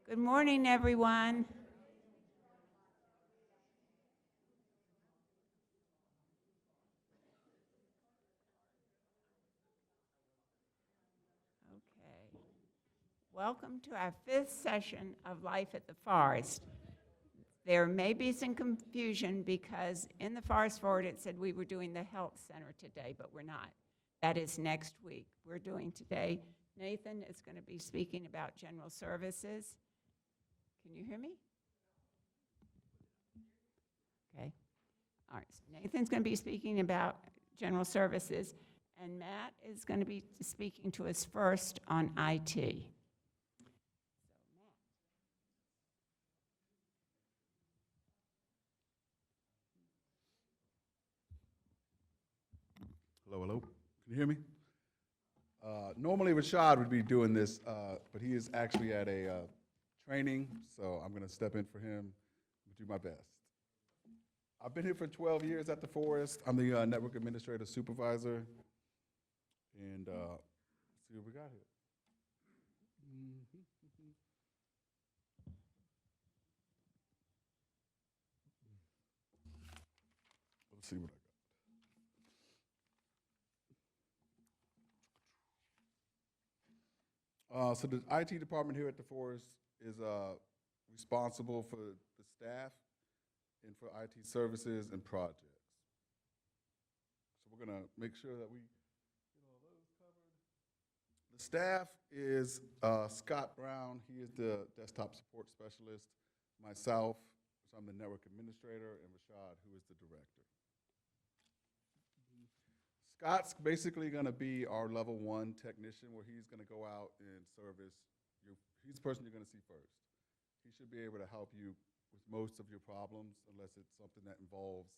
Good morning, everyone. Okay. Welcome to our fifth session of Life at the Forest. There may be some confusion because in the Forest Forward it said we were doing the Health Center today, but we're not. That is next week. We're doing today. Nathan is going to be speaking about general services. Can you hear me? Okay. All right. So Nathan's going to be speaking about general services, and Matt is going to be speaking to us first on IT. Hello, hello. Can you hear me? Normally Rashad would be doing this, but he is actually at a training, so I'm going to step in for him and do my best. I've been here for 12 years at the Forest. I'm the network administrator supervisor, and let's see what we got here. Let's see what I got. So the IT department here at the Forest is responsible for the staff and for IT services and projects. So we're gonna make sure that we get all those covered. The staff is Scott Brown, he is the desktop support specialist, myself, so I'm the network administrator, and Rashad, who is the director. Scott's basically gonna be our level 1 technician where he's gonna go out and service he's the person you're gonna see first. He should be able to help you with most of your problems unless it's something that involves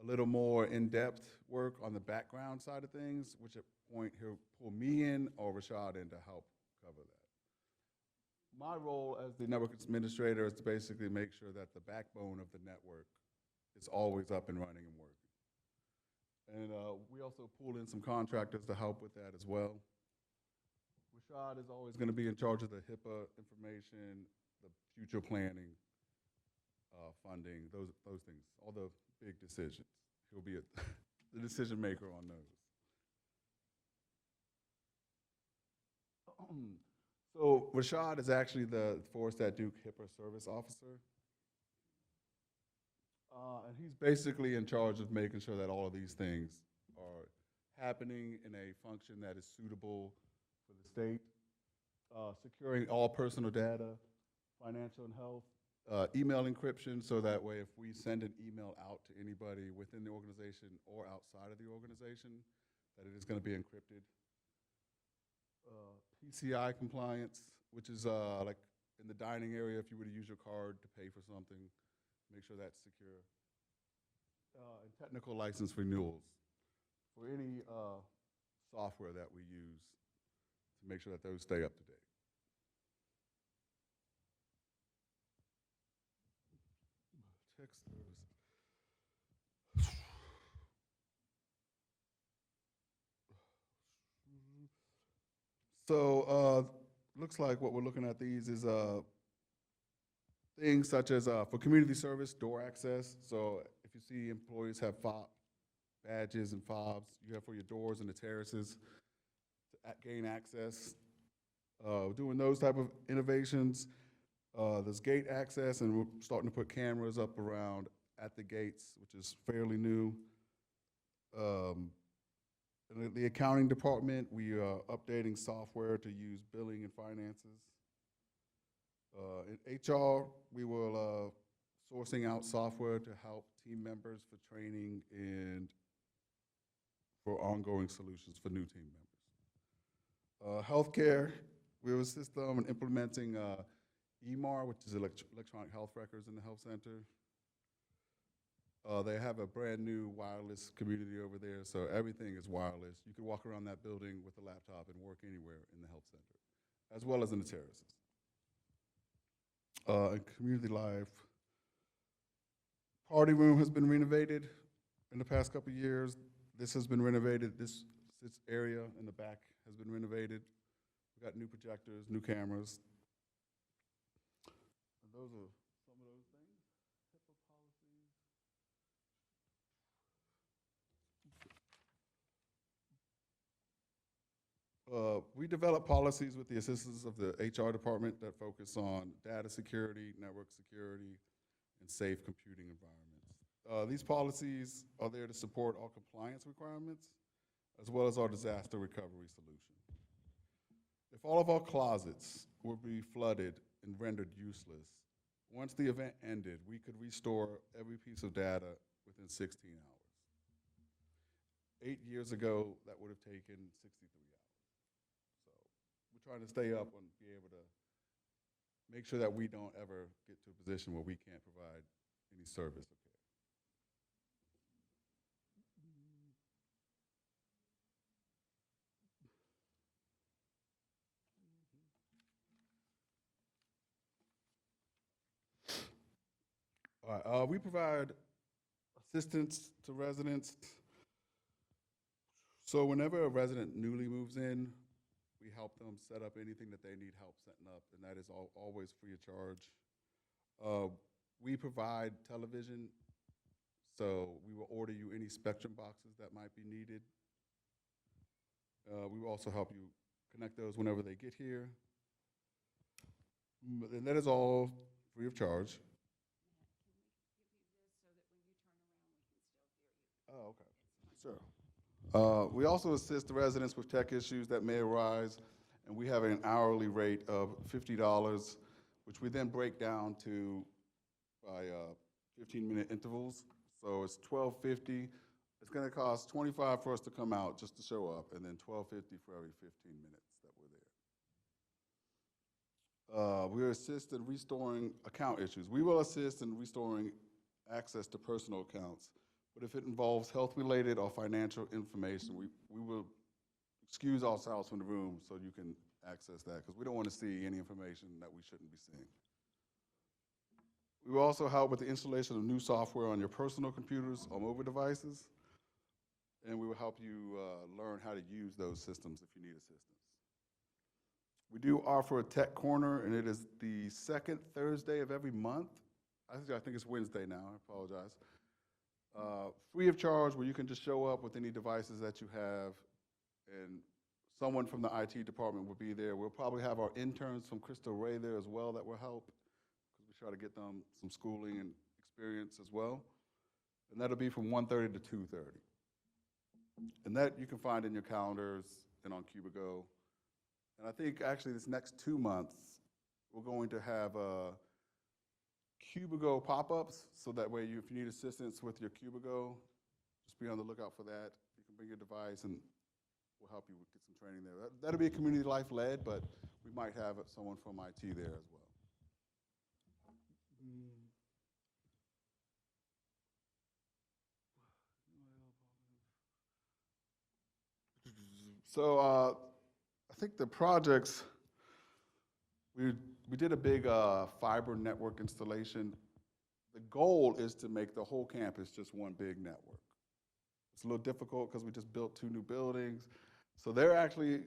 a little more in-depth work on the background side of things, which at point he'll pull me in or Rashad in to help cover that. My role as the network administrator is to basically make sure that the backbone of the network is always up and running and working. And we also pull in some contractors to help with that as well. Rashad is always going to be in charge of the HIPAA information, the future planning, funding, those things, all the big decisions. He'll be the decision maker on those. So Rashad is actually the Forest at Duke HIPAA service officer. And he's basically in charge of making sure that all of these things are happening in a function that is suitable for the state, securing all personal data, financial and health, email encryption, so that way if we send an email out to anybody within the organization or outside of the organization, that it is going to be encrypted. PCI compliance, which is like in the dining area, if you were to use your card to pay for something, make sure that's secure. And technical license renewals for any software that we use to make sure that those stay up to date. Text service. So looks like what we're looking at these is things such as for community service, door access. So if you see employees have fob badges and fobs, you have for your doors and the terraces to gain access. Doing those type of innovations. There's gate access, and we're starting to put cameras up around at the gates, which is fairly new. In the accounting department, we are updating software to use billing and finances. In HR, we will sourcing out software to help team members for training and for ongoing solutions for new team members. Healthcare, we will assist them in implementing EMR, which is electronic health records in the health center. They have a brand new wireless community over there, so everything is wireless. You can walk around that building with a laptop and work anywhere in the health center, as well as in the terraces. Community life. Party room has been renovated in the past couple of years. This has been renovated. This area in the back has been renovated. We've got new projectors, new cameras. those are some of those things. HIPAA policies. We develop policies with the assistance of the HR department that focus on data security, network security, and safe computing environments. These policies are there to support our compliance requirements as well as our disaster recovery solution. If all of our closets would be flooded and rendered useless, once the event ended, we could restore every piece of data within 16 hours. 8 years ago, that would have taken 63 hours. So we're trying to stay up and be able to make sure that we don't ever get to a position where we can't provide any service or care. All right, we provide assistance to residents. So whenever a resident newly moves in, we help them set up anything that they need help setting up, and that is always free of charge. We provide television, so we will order you any Spectrum boxes that might be needed. We will also help you connect those whenever they get here. And that is all free of charge. Oh, okay. Sure. We also assist the residents with tech issues that may arise, and we have an hourly rate of $50, which we then break down to by 15-minute intervals. So it's $12.50. It's going to cost $25 for us to come out just to show up, and then $12.50 for every 15 minutes that we're there. We assist in restoring account issues. We will assist in restoring access to personal accounts. But if it involves health-related or financial information, we will excuse ourselves from the room so you can access that, because we don't want to see any information that we shouldn't be seeing. We will also help with the installation of new software on your personal computers or mobile devices, and we will help you learn how to use those systems if you need assistance. We do offer a tech corner, and it is the second Thursday of every month. I think it's Wednesday now, I apologize. Free of charge, where you can just show up with any devices that you have, and someone from the IT department will be there. We'll probably have our interns from Crystal Ray there as well that will help, because we try to get them some schooling and experience as well. And that'll be from 1:30 to 2:30. And that you can find in your calendars and on Cubigo. And I think actually this next 2 months, we're going to have Cubigo pop-ups, so that way if you need assistance with your Cubigo, just be on the lookout for that. You can bring your device and we'll help you get some training there. That'll be a community life led, but we might have someone from IT there as well. So I think the projects, we did a big fiber network installation. The goal is to make the whole campus just one big network. It's a little difficult because we just built 2 new buildings. So they're actually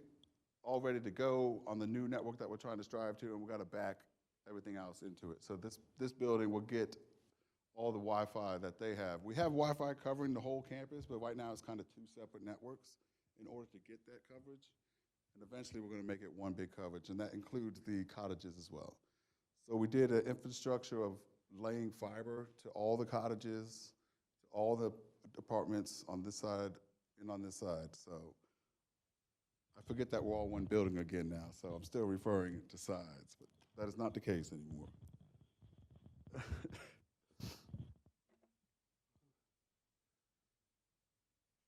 all ready to go on the new network that we're trying to strive to, and we've got to back everything else into it. So this building will get all the Wi-Fi that they have. We have Wi-Fi covering the whole campus, but right now it's kind of 2 separate networks in order to get that coverage. And eventually we're going to make it one big coverage, and that includes the cottages as well. So we did an infrastructure of laying fiber to all the cottages, to all the apartments on this side and on this side. So I forget that we're all one building again now, so I'm still referring to sides, but that is not the case anymore.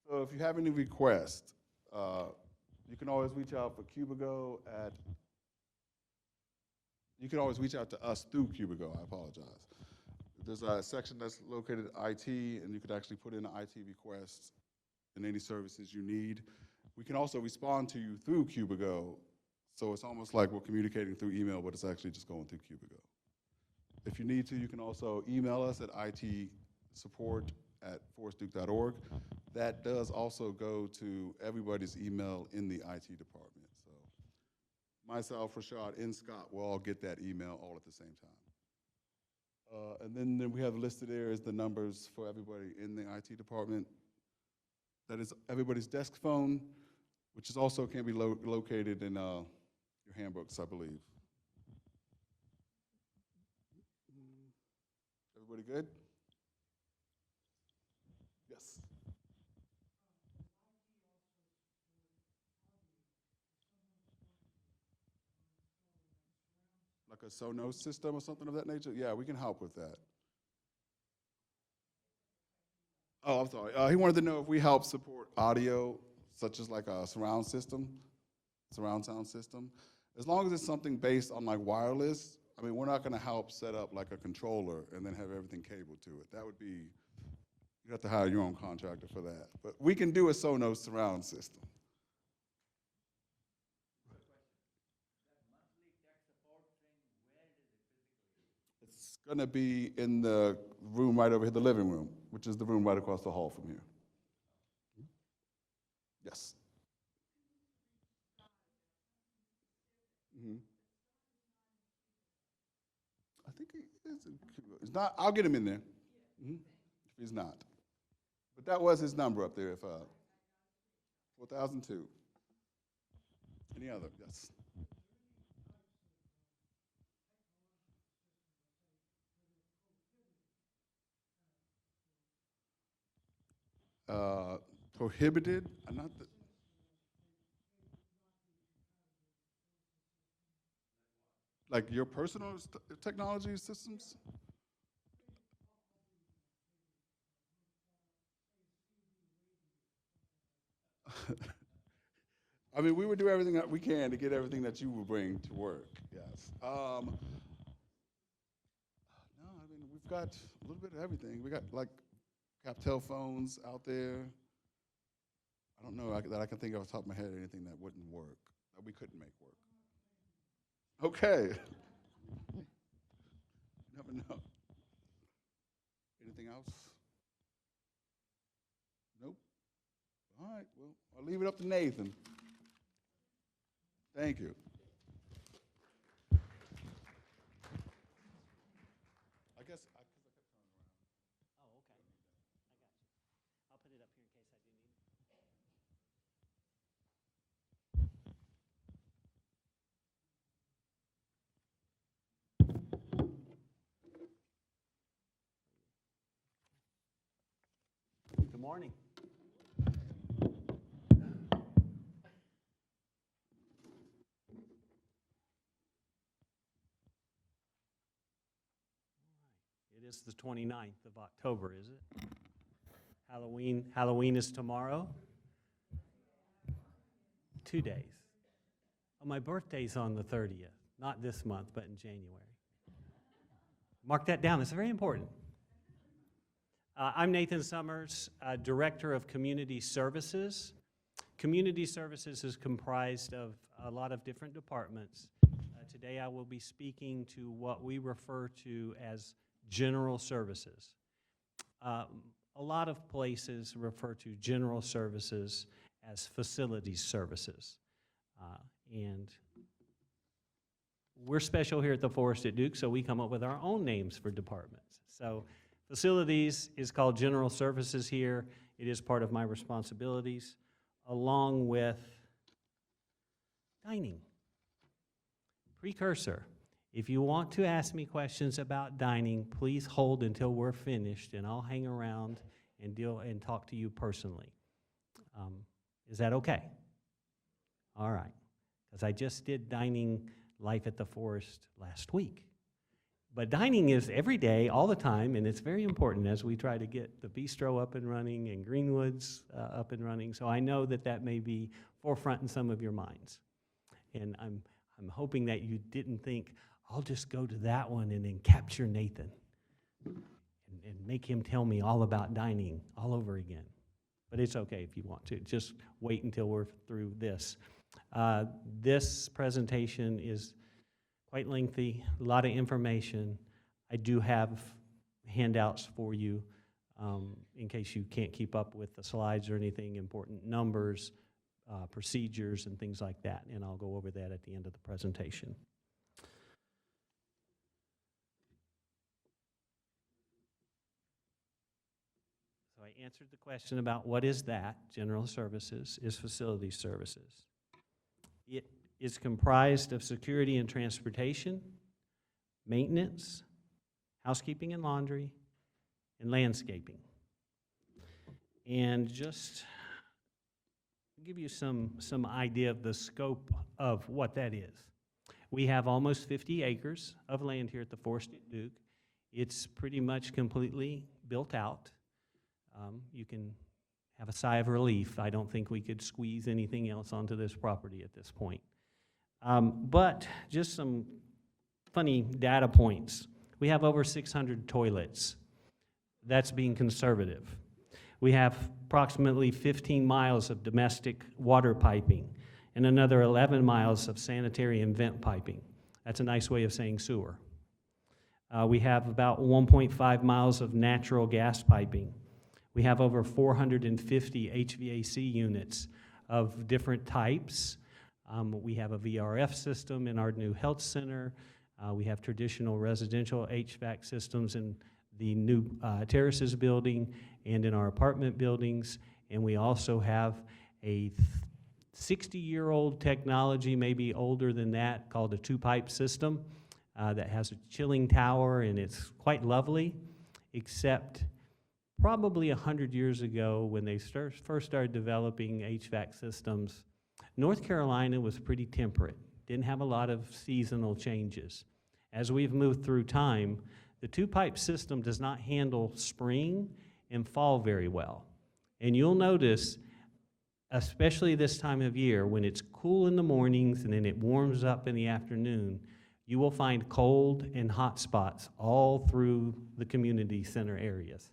So if you have any requests, you can always reach out for Cubigo you can always reach out to us through Cubigo, I apologize. There's a section that's located at IT, and you could actually put in an IT request and any services you need. We can also respond to you through Cubigo, so it's almost like we're communicating through email, but it's actually just going through Cubigo. If you need to, you can also email us at itsupport@forestduke.org. That does also go to everybody's email in the IT department. So myself, Rashad, and Scott will all get that email all at the same time. And then we have listed there is the numbers for everybody in the IT department. That is everybody's desk phone, which is also can be located in your handbooks, I believe. Everybody good? Yes. Like a Sonos system or something of that nature? Yeah, we can help with that. Oh, I'm sorry. He wanted to know if we help support audio, such as like a surround sound system. As long as it's something based on like wireless, I mean, we're not gonna help set up like a controller and then have everything cabled to it. That would be, you have to hire your own contractor for that. But we can do a Sonos surround system. It's gonna be in the room right over here, the living room, which is the room right across the hall from here. Yes. Mhm. I think he is. It's not. I'll get him in there. If he's not, but that was his number up there. If 4002. Any other? Yes. Uh, Prohibited. Not the, like your personal technology systems. I mean, we would do everything that we can to get everything that you will bring to work. Yes. No, I mean we've got a little bit of everything. We got like Captel phones out there. I don't know that I can think of off the top of my head anything that wouldn't work, that we couldn't make work. Okay. Never know. Anything else? Nope. All right. Well, I'll leave it up to Nathan. Thank you. I guess I, 'cause I kept turning around. Oh, okay. I got you. I'll put it up here in case I do need it. Good morning. It is the 29th of October, is it? Halloween is tomorrow? 2 days. Oh, my birthday's on the 30th, not this month, but in January. Mark that down, it's very important. I'm Nathan Summers, Director of Community Services. Community Services is comprised of a lot of different departments. Today I will be speaking to what we refer to as general services. A lot of places refer to general services as facilities services. And we're special here at the Forest at Duke, so we come up with our own names for departments. So facilities is called general services here. It is part of my responsibilities, along with dining. Precursor. If you want to ask me questions about dining, please hold until we're finished, and I'll hang around and talk to you personally. Is that okay? All right. Because I just did dining life at the Forest last week. But dining is every day, all the time, and it's very important as we try to get the bistro up and running and Greenwoods up and running. So I know that that may be forefront in some of your minds. And I'm hoping that you didn't think, I'll just go to that one and then capture Nathan and make him tell me all about dining all over again. But it's okay if you want to. Just wait until we're through this. This presentation is quite lengthy, a lot of information. I do have handouts for you in case you can't keep up with the slides or anything, important numbers, procedures, and things like that, and I'll go over that at the end of the presentation. answered the question about what is that. General services is facility services. It is comprised of security and transportation, maintenance, housekeeping and laundry, and landscaping. And just to give you some idea of the scope of what that is. We have almost 50 acres of land here at the Forest at Duke. It's pretty much completely built out. You can have a sigh of relief. I don't think we could squeeze anything else onto this property at this point. But just some funny data points. We have over 600 toilets. That's being conservative. We have approximately 15 miles of domestic water piping and another 11 miles of sanitary and vent piping. That's a nice way of saying sewer. We have about 1.5 miles of natural gas piping. We have over 450 HVAC units of different types. We have a VRF system in our new health center. We have traditional residential HVAC systems in the new terraces building and in our apartment buildings. And we also have a 60-year-old technology, maybe older than that, called a two-pipe system that has a chilling tower, and it's quite lovely, except probably 100 years ago when they first started developing HVAC systems, North Carolina was pretty temperate, didn't have a lot of seasonal changes. As we've moved through time, the two-pipe system does not handle spring and fall very well. And you'll notice, especially this time of year, when it's cool in the mornings and then it warms up in the afternoon, you will find cold and hot spots all through the community center areas.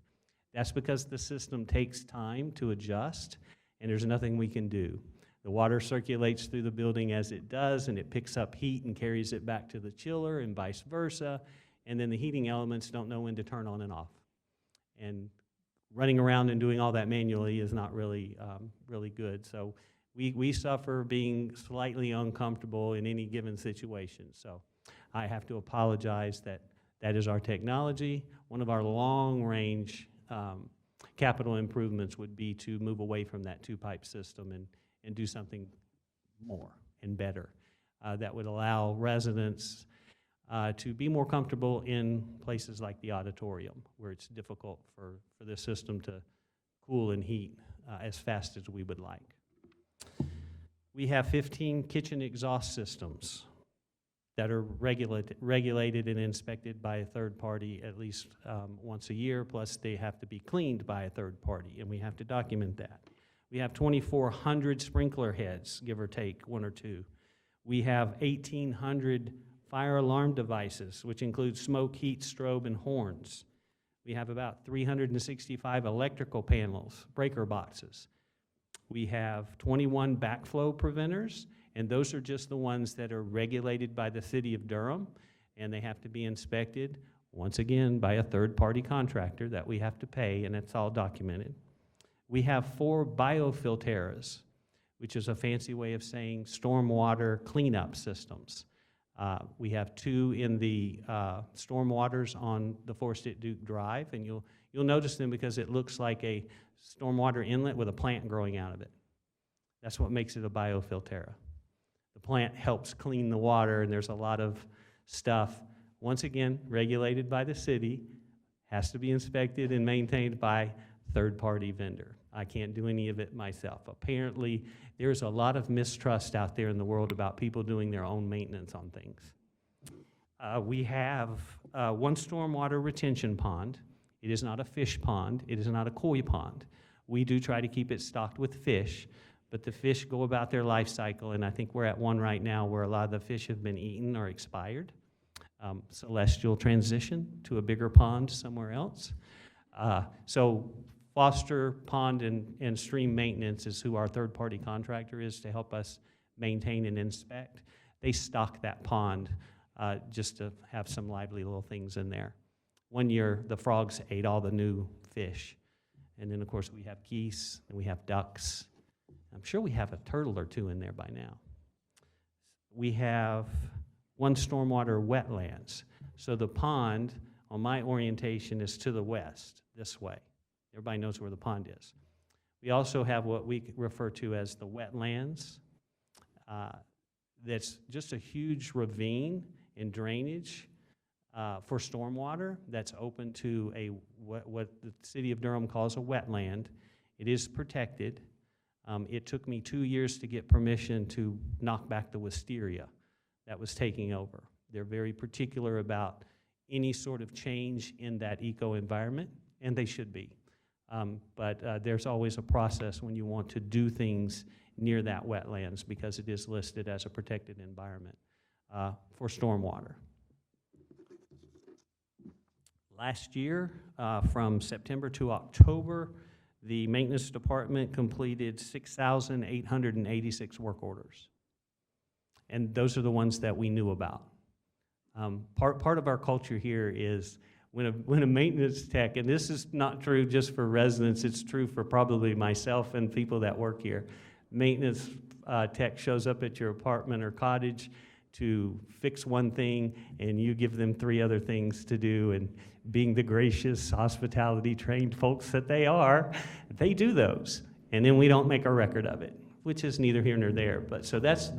That's because the system takes time to adjust, and there's nothing we can do. The water circulates through the building as it does, and it picks up heat and carries it back to the chiller and vice versa, and then the heating elements don't know when to turn on and off. And running around and doing all that manually is not really, really good. So we suffer being slightly uncomfortable in any given situation. So I have to apologize that is our technology. One of our long-range capital improvements would be to move away from that two-pipe system and do something more and better that would allow residents to be more comfortable in places like the auditorium, where it's difficult for the system to cool and heat as fast as we would like. We have 15 kitchen exhaust systems that are regulated and inspected by a third party at least once a year, plus they have to be cleaned by a third party, and we have to document that. We have 2,400 sprinkler heads, give or take, one or two. We have 1,800 fire alarm devices, which include smoke, heat, strobe, and horns. We have about 365 electrical panels, breaker boxes. We have 21 backflow preventers, and those are just the ones that are regulated by the city of Durham, and they have to be inspected, once again, by a third-party contractor that we have to pay, and it's all documented. We have 4 biofilteras, which is a fancy way of saying stormwater cleanup systems. We have 2 in the stormwaters on the Forest at Duke Drive, and you'll notice them because it looks like a stormwater inlet with a plant growing out of it. That's what makes it a biofiltera. The plant helps clean the water, and there's a lot of stuff, once again, regulated by the city, has to be inspected and maintained by third-party vendor. I can't do any of it myself. Apparently, there's a lot of mistrust out there in the world about people doing their own maintenance on things. We have 1 stormwater retention pond. It is not a fish pond. It is not a koi pond. We do try to keep it stocked with fish, but the fish go about their life cycle, and I think we're at one right now where a lot of the fish have been eaten or expired. Celestial transition to a bigger pond somewhere else. So Foster Pond and Stream Maintenance is who our third-party contractor is to help us maintain and inspect. They stock that pond just to have some lively little things in there. One year, the frogs ate all the new fish. And then, of course, we have geese, and we have ducks. I'm sure we have a turtle or 2 in there by now. We have 1 stormwater wetlands. So the pond, on my orientation, is to the west, this way. Everybody knows where the pond is. We also have what we refer to as the wetlands. That's just a huge ravine and drainage for stormwater that's open to what the city of Durham calls a wetland. It is protected. It took me 2 years to get permission to knock back the wisteria that was taking over. They're very particular about any sort of change in that eco-environment, and they should be. But there's always a process when you want to do things near that wetlands because it is listed as a protected environment for stormwater. Last year, from September to October, the maintenance department completed 6,886 work orders. And those are the ones that we knew about. Part of our culture here is when a maintenance tech, and this is not true just for residents, it's true for probably myself and people that work here. Maintenance tech shows up at your apartment or cottage to fix one thing, and you give them 3 other things to do, and being the gracious, hospitality-trained folks that they are, they do those, and then we don't make a record of it, which is neither here nor there. But so that's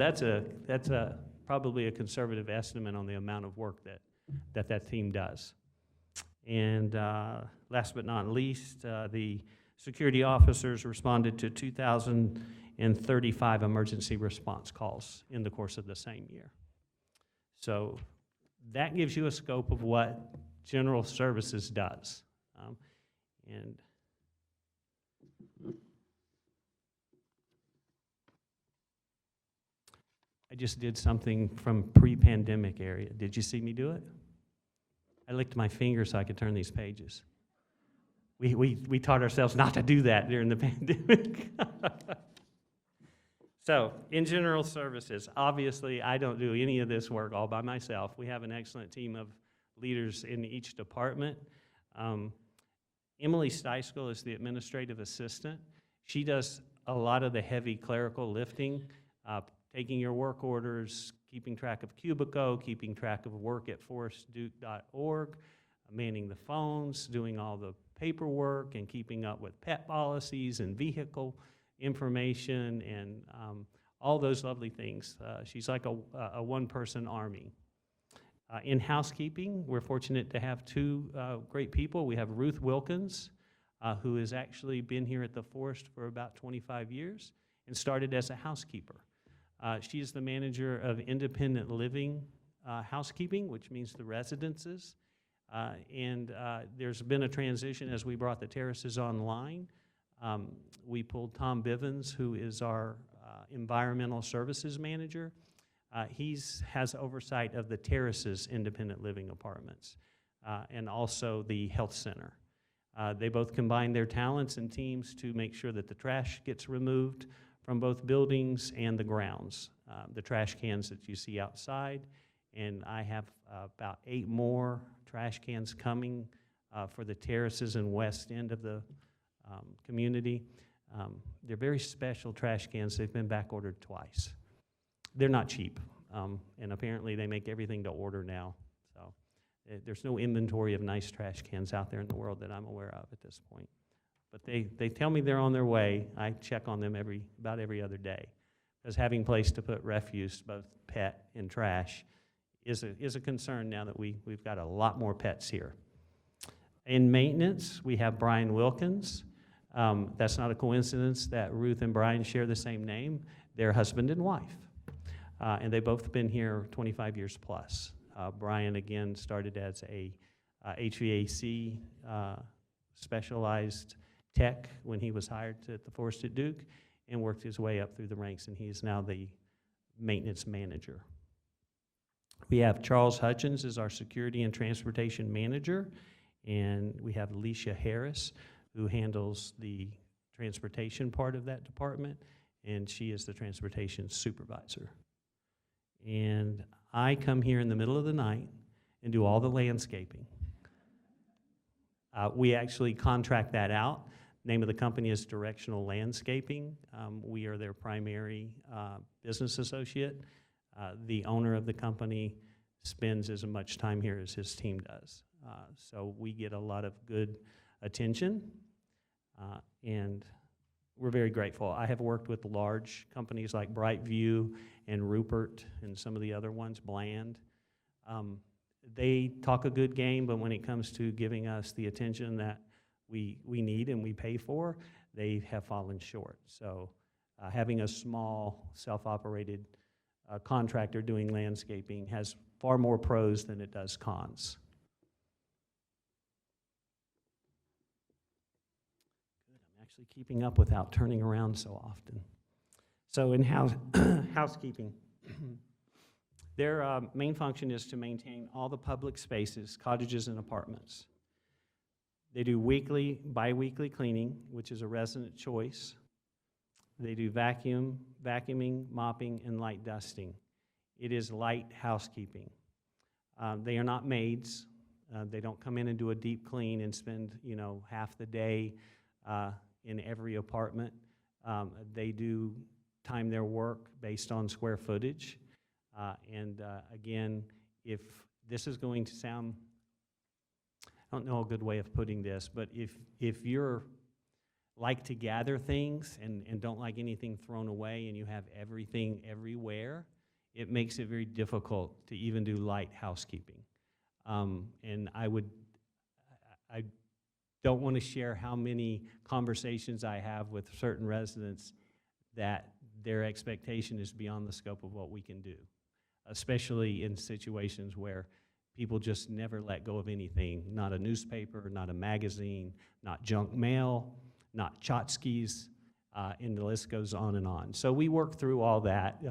probably a conservative estimate on the amount of work that team does. And last but not least, the security officers responded to 2,035 emergency response calls in the course of the same year. So that gives you a scope of what General Services does. And I just did something from pre-pandemic area. Did you see me do it? I licked my finger so I could turn these pages. We taught ourselves not to do that during the pandemic. So, in General Services, obviously I don't do any of this work all by myself. We have an excellent team of leaders in each department. Emily Steiskell is the administrative assistant. She does a lot of the heavy clerical lifting, taking your work orders, keeping track of Cubico, keeping track of work at forestduke.org, manning the phones, doing all the paperwork, and keeping up with pet policies and vehicle information and all those lovely things. She's like a one-person army. In housekeeping, we're fortunate to have 2 great people. We have Ruth Wilkins, who has actually been here at the Forest for about 25 years and started as a housekeeper. She is the manager of independent living housekeeping, which means the residences. And there's been a transition as we brought the terraces online. We pulled Tom Bivens, who is our environmental services manager. He has oversight of the terraces independent living apartments and also the health center. They both combine their talents and teams to make sure that the trash gets removed from both buildings and the grounds. The trash cans that you see outside, and I have about 8 more trash cans coming for the terraces and west end of the community. They're very special trash cans. They've been back ordered twice. They're not cheap, and apparently they make everything to order now. So there's no inventory of nice trash cans out there in the world that I'm aware of at this point. But they tell me they're on their way. I check on them about every other day, because having a place to put refuse, both pet and trash, is a concern now that we've got a lot more pets here. In maintenance, we have Brian Wilkins. That's not a coincidence that Ruth and Brian share the same name. They're husband and wife, and they've both been here 25 years plus. Brian, again, started as a HVAC specialized tech when he was hired at the Forest at Duke, and worked his way up through the ranks, and he's now the maintenance manager. We have Charles Hutchins as our security and transportation manager, and we have Alicia Harris, who handles the transportation part of that department, and she is the transportation supervisor. And I come here in the middle of the night and do all the landscaping. We actually contract that out. Name of the company is Directional Landscaping. We are their primary business associate. The owner of the company spends as much time here as his team does. So we get a lot of good attention. And we're very grateful. I have worked with large companies like Brightview and Rupert and some of the other ones, Bland. They talk a good game, but when it comes to giving us the attention that we need and we pay for, they have fallen short. So having a small, self-operated contractor doing landscaping has far more pros than it does cons. Good, I'm actually keeping up without turning around so often. So in housekeeping, their main function is to maintain all the public spaces, cottages, and apartments. They do weekly, bi-weekly cleaning, which is a resident choice. They do vacuuming, mopping, and light dusting. It is light housekeeping. They are not maids. They don't come in and do a deep clean and spend, half the day in every apartment. They do time their work based on square footage. Again, if this is going to sound, I don't know a good way of putting this, but if you're like to gather things and don't like anything thrown away and you have everything everywhere, it makes it very difficult to even do light housekeeping. And I don't want to share how many conversations I have with certain residents that their expectation is beyond the scope of what we can do, especially in situations where people just never let go of anything, not a newspaper, not a magazine, not junk mail, not tchotchkes, and the list goes on and on. So we work through all that,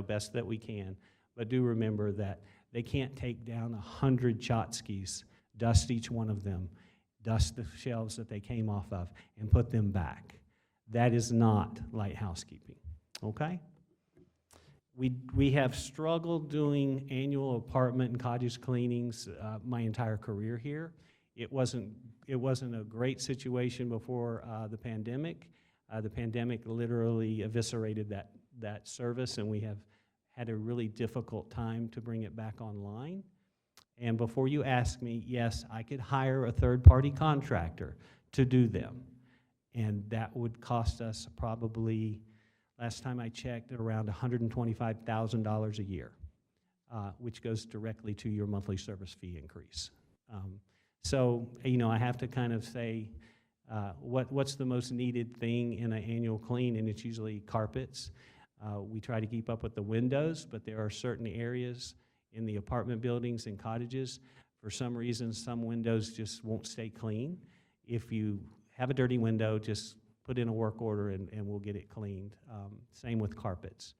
best that we can, but do remember that they can't take down 100 tchotchkes, dust each one of them, dust the shelves that they came off of, and put them back. That is not light housekeeping, okay? We have struggled doing annual apartment and cottage cleanings my entire career here. It wasn't a great situation before the pandemic. The pandemic literally eviscerated that service, and we have had a really difficult time to bring it back online. And before you ask me, yes, I could hire a third-party contractor to do them, and that would cost us probably, last time I checked, around $125,000 a year, which goes directly to your monthly service fee increase. So, I have to kind of say, what's the most needed thing in an annual clean, and it's usually carpets. We try to keep up with the windows, but there are certain areas in the apartment buildings and cottages, for some reason, some windows just won't stay clean. If you have a dirty window, just put in a work order and we'll get it cleaned. Same with carpets.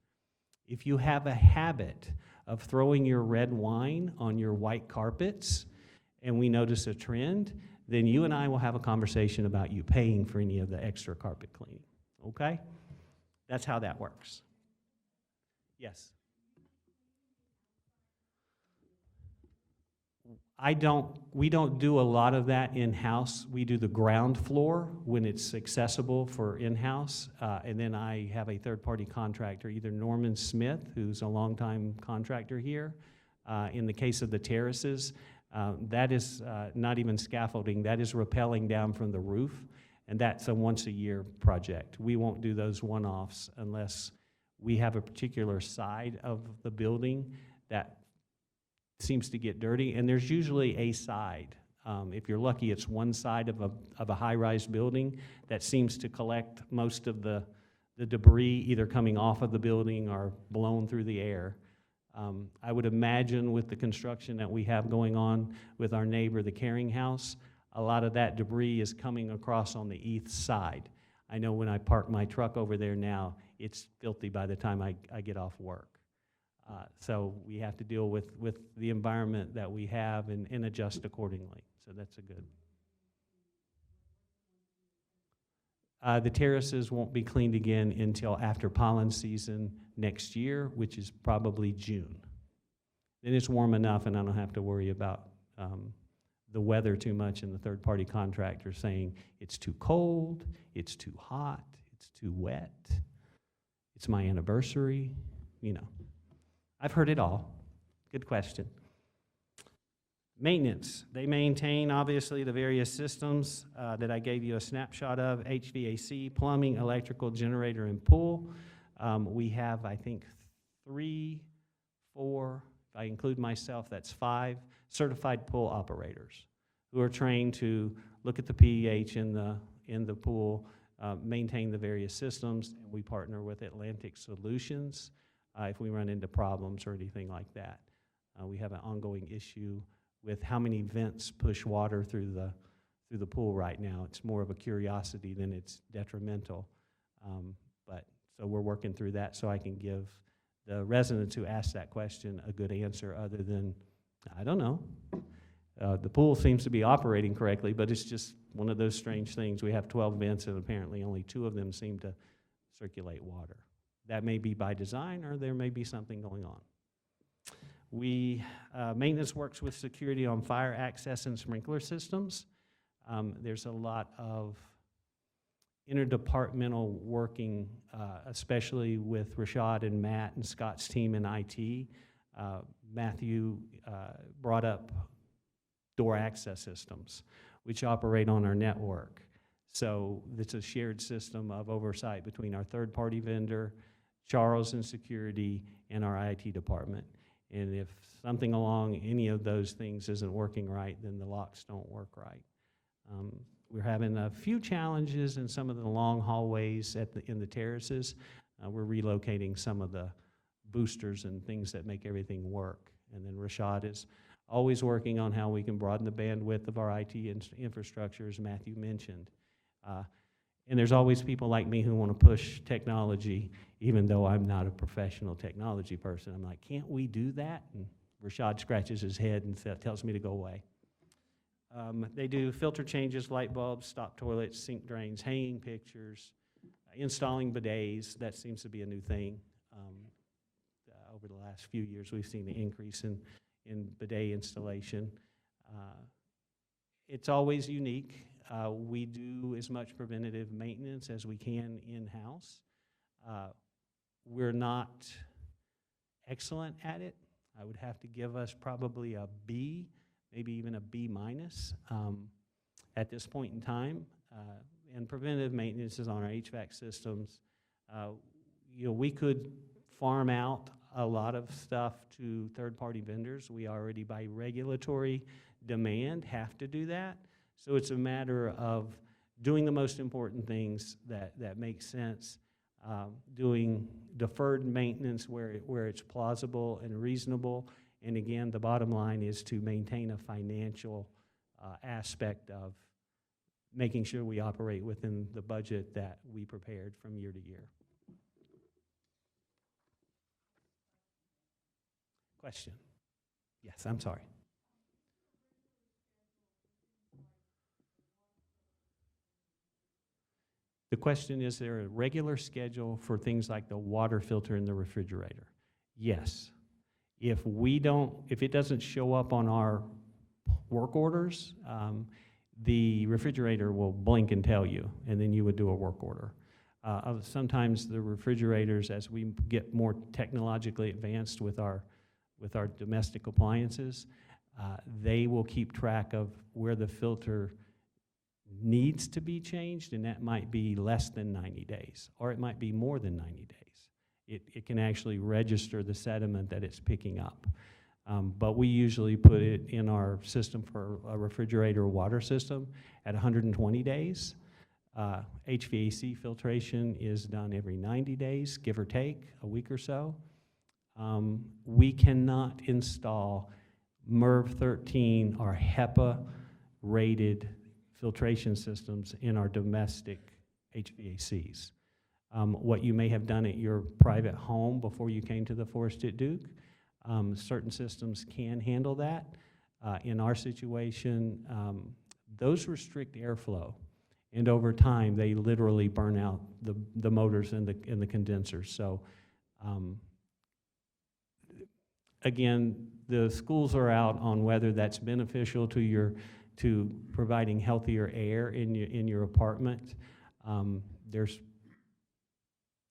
If you have a habit of throwing your red wine on your white carpets, and we notice a trend, then you and I will have a conversation about you paying for any of the extra carpet cleaning, okay? That's how that works. Yes? We don't do a lot of that in-house. We do the ground floor when it's accessible for in-house, and then I have a third-party contractor, either Norman Smith, who's a longtime contractor here. In the case of the terraces, that is not even scaffolding, that is rappelling down from the roof, and that's a once-a-year project. We won't do those one-offs unless we have a particular side of the building that seems to get dirty, and there's usually a side. If you're lucky, it's one side of a high-rise building that seems to collect most of the debris either coming off of the building or blown through the air. I would imagine with the construction that we have going on with our neighbor, the Caring House, a lot of that debris is coming across on the east side. I know when I park my truck over there now, it's filthy by the time I get off work. So we have to deal with the environment that we have and adjust accordingly. So that's a good. The terraces won't be cleaned again until after pollen season next year, which is probably June. Then it's warm enough and I don't have to worry about the weather too much and the third-party contractor saying it's too cold, it's too hot, it's too wet, it's my anniversary, I've heard it all. Good question. Maintenance, they maintain obviously the various systems that I gave you a snapshot of: HVAC, plumbing, electrical, generator, and pool. We have, I think, 3, 4, if I include myself, that's 5 certified pool operators who are trained to look at the pH in the pool, maintain the various systems, and we partner with Atlantic Solutions if we run into problems or anything like that. We have an ongoing issue with how many vents push water through the pool right now. It's more of a curiosity than it's detrimental. So we're working through that so I can give the residents who ask that question a good answer other than, I don't know. The pool seems to be operating correctly, but it's just one of those strange things. We have 12 vents and apparently only 2 of them seem to circulate water. That may be by design or there may be something going on. Maintenance works with security on fire access and sprinkler systems. There's a lot of interdepartmental working, especially with Rashad and Matt and Scott's team in IT. Matthew brought up door access systems, which operate on our network. So it's a shared system of oversight between our third-party vendor, Charles in security, and our IT department. And if something along any of those things isn't working right, then the locks don't work right. We're having a few challenges in some of the long hallways in the terraces. We're relocating some of the boosters and things that make everything work. And then Rashad is always working on how we can broaden the bandwidth of our IT infrastructure, as Matthew mentioned. And there's always people like me who want to push technology, even though I'm not a professional technology person. I'm like, can't we do that? And Rashad scratches his head and tells me to go away. They do filter changes, light bulbs, stop toilets, sink drains, hanging pictures, installing bidets. That seems to be a new thing. Over the last few years, we've seen an increase in bidet installation. It's always unique. We do as much preventative maintenance as we can in-house. We're not excellent at it. I would have to give us probably a B, maybe even a B minus at this point in time. And preventative maintenance is on our HVAC systems. We could farm out a lot of stuff to third-party vendors. We already, by regulatory demand, have to do that. So it's a matter of doing the most important things that make sense, doing deferred maintenance where it's plausible and reasonable. And again, the bottom line is to maintain a financial aspect of making sure we operate within the budget that we prepared from year to year. Question? Yes, I'm sorry. The question is there a regular schedule for things like the water filter in the refrigerator? Yes. If it doesn't show up on our work orders, the refrigerator will blink and tell you, and then you would do a work order. Sometimes the refrigerators, as we get more technologically advanced with our domestic appliances, they will keep track of where the filter needs to be changed, and that might be less than 90 days, or it might be more than 90 days. It can actually register the sediment that it's picking up. But we usually put it in our system for a refrigerator water system at 120 days. HVAC filtration is done every 90 days, give or take, a week or so. We cannot install MERV 13 or HEPA-rated filtration systems in our domestic HVACs. What you may have done at your private home before you came to the Forest at Duke, certain systems can handle that. In our situation, those restrict airflow, and over time they literally burn out the motors and the condensers. So again, the schools are out on whether that's beneficial to providing healthier air in your apartment. There's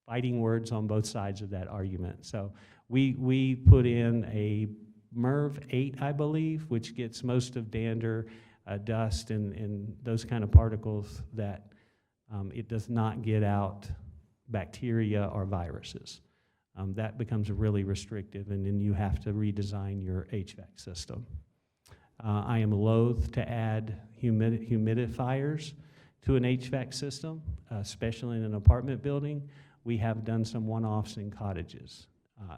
fighting words on both sides of that argument. So we put in a MERV 8, I believe, which gets most of dander, dust, and those kind of particles that it does not get out bacteria or viruses. That becomes really restrictive, and then you have to redesign your HVAC system. I am loath to add humidifiers to an HVAC system, especially in an apartment building. We have done some one-offs in cottages.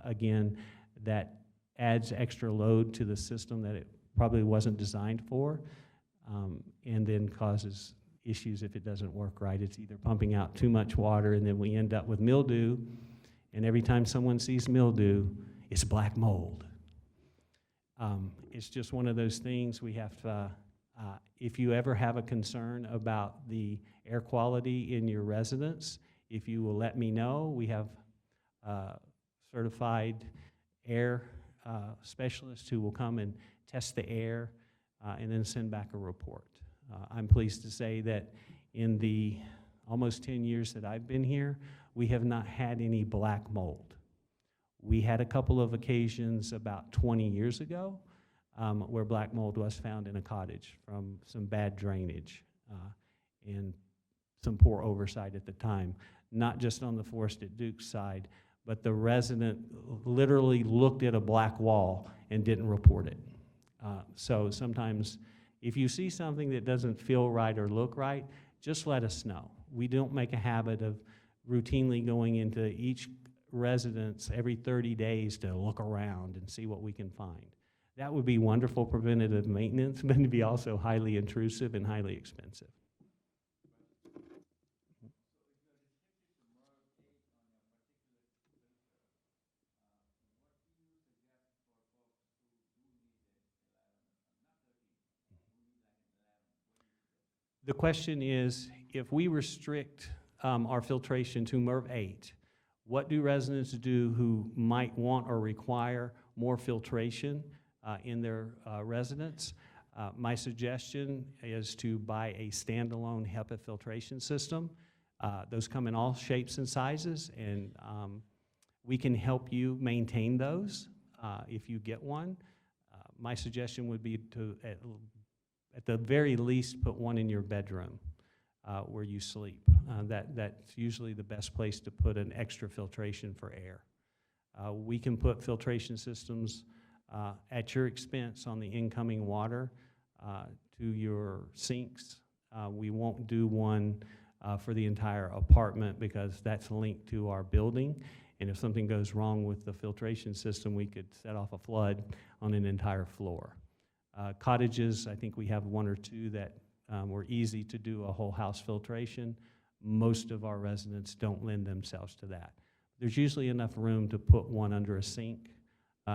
Again, that adds extra load to the system that it probably wasn't designed for, and then causes issues if it doesn't work right. It's either pumping out too much water, and then we end up with mildew, and every time someone sees mildew, it's black mold. It's just one of those things we have to, if you ever have a concern about the air quality in your residence, if you will let me know, we have certified air specialists who will come and test the air and then send back a report. I'm pleased to say that in the almost 10 years that I've been here, we have not had any black mold. We had a couple of occasions about 20 years ago where black mold was found in a cottage from some bad drainage and some poor oversight at the time, not just on the Forest at Duke side, but the resident literally looked at a black wall and didn't report it. So sometimes if you see something that doesn't feel right or look right, just let us know. We don't make a habit of routinely going into each residence every 30 days to look around and see what we can find. That would be wonderful preventative maintenance, but it'd be also highly intrusive and highly expensive. The question is, if we restrict our filtration to MERV 8, what do residents do who might want or require more filtration in their residence? My suggestion is to buy a standalone HEPA filtration system. Those come in all shapes and sizes, and we can help you maintain those if you get one. My suggestion would be to, at the very least, put one in your bedroom where you sleep. That's usually the best place to put an extra filtration for air. We can put filtration systems at your expense on the incoming water to your sinks. We won't do one for the entire apartment because that's linked to our building. And if something goes wrong with the filtration system, we could set off a flood on an entire floor. Cottages, I think we have one or two that were easy to do a whole house filtration. Most of our residents don't lend themselves to that. There's usually enough room to put one under a sink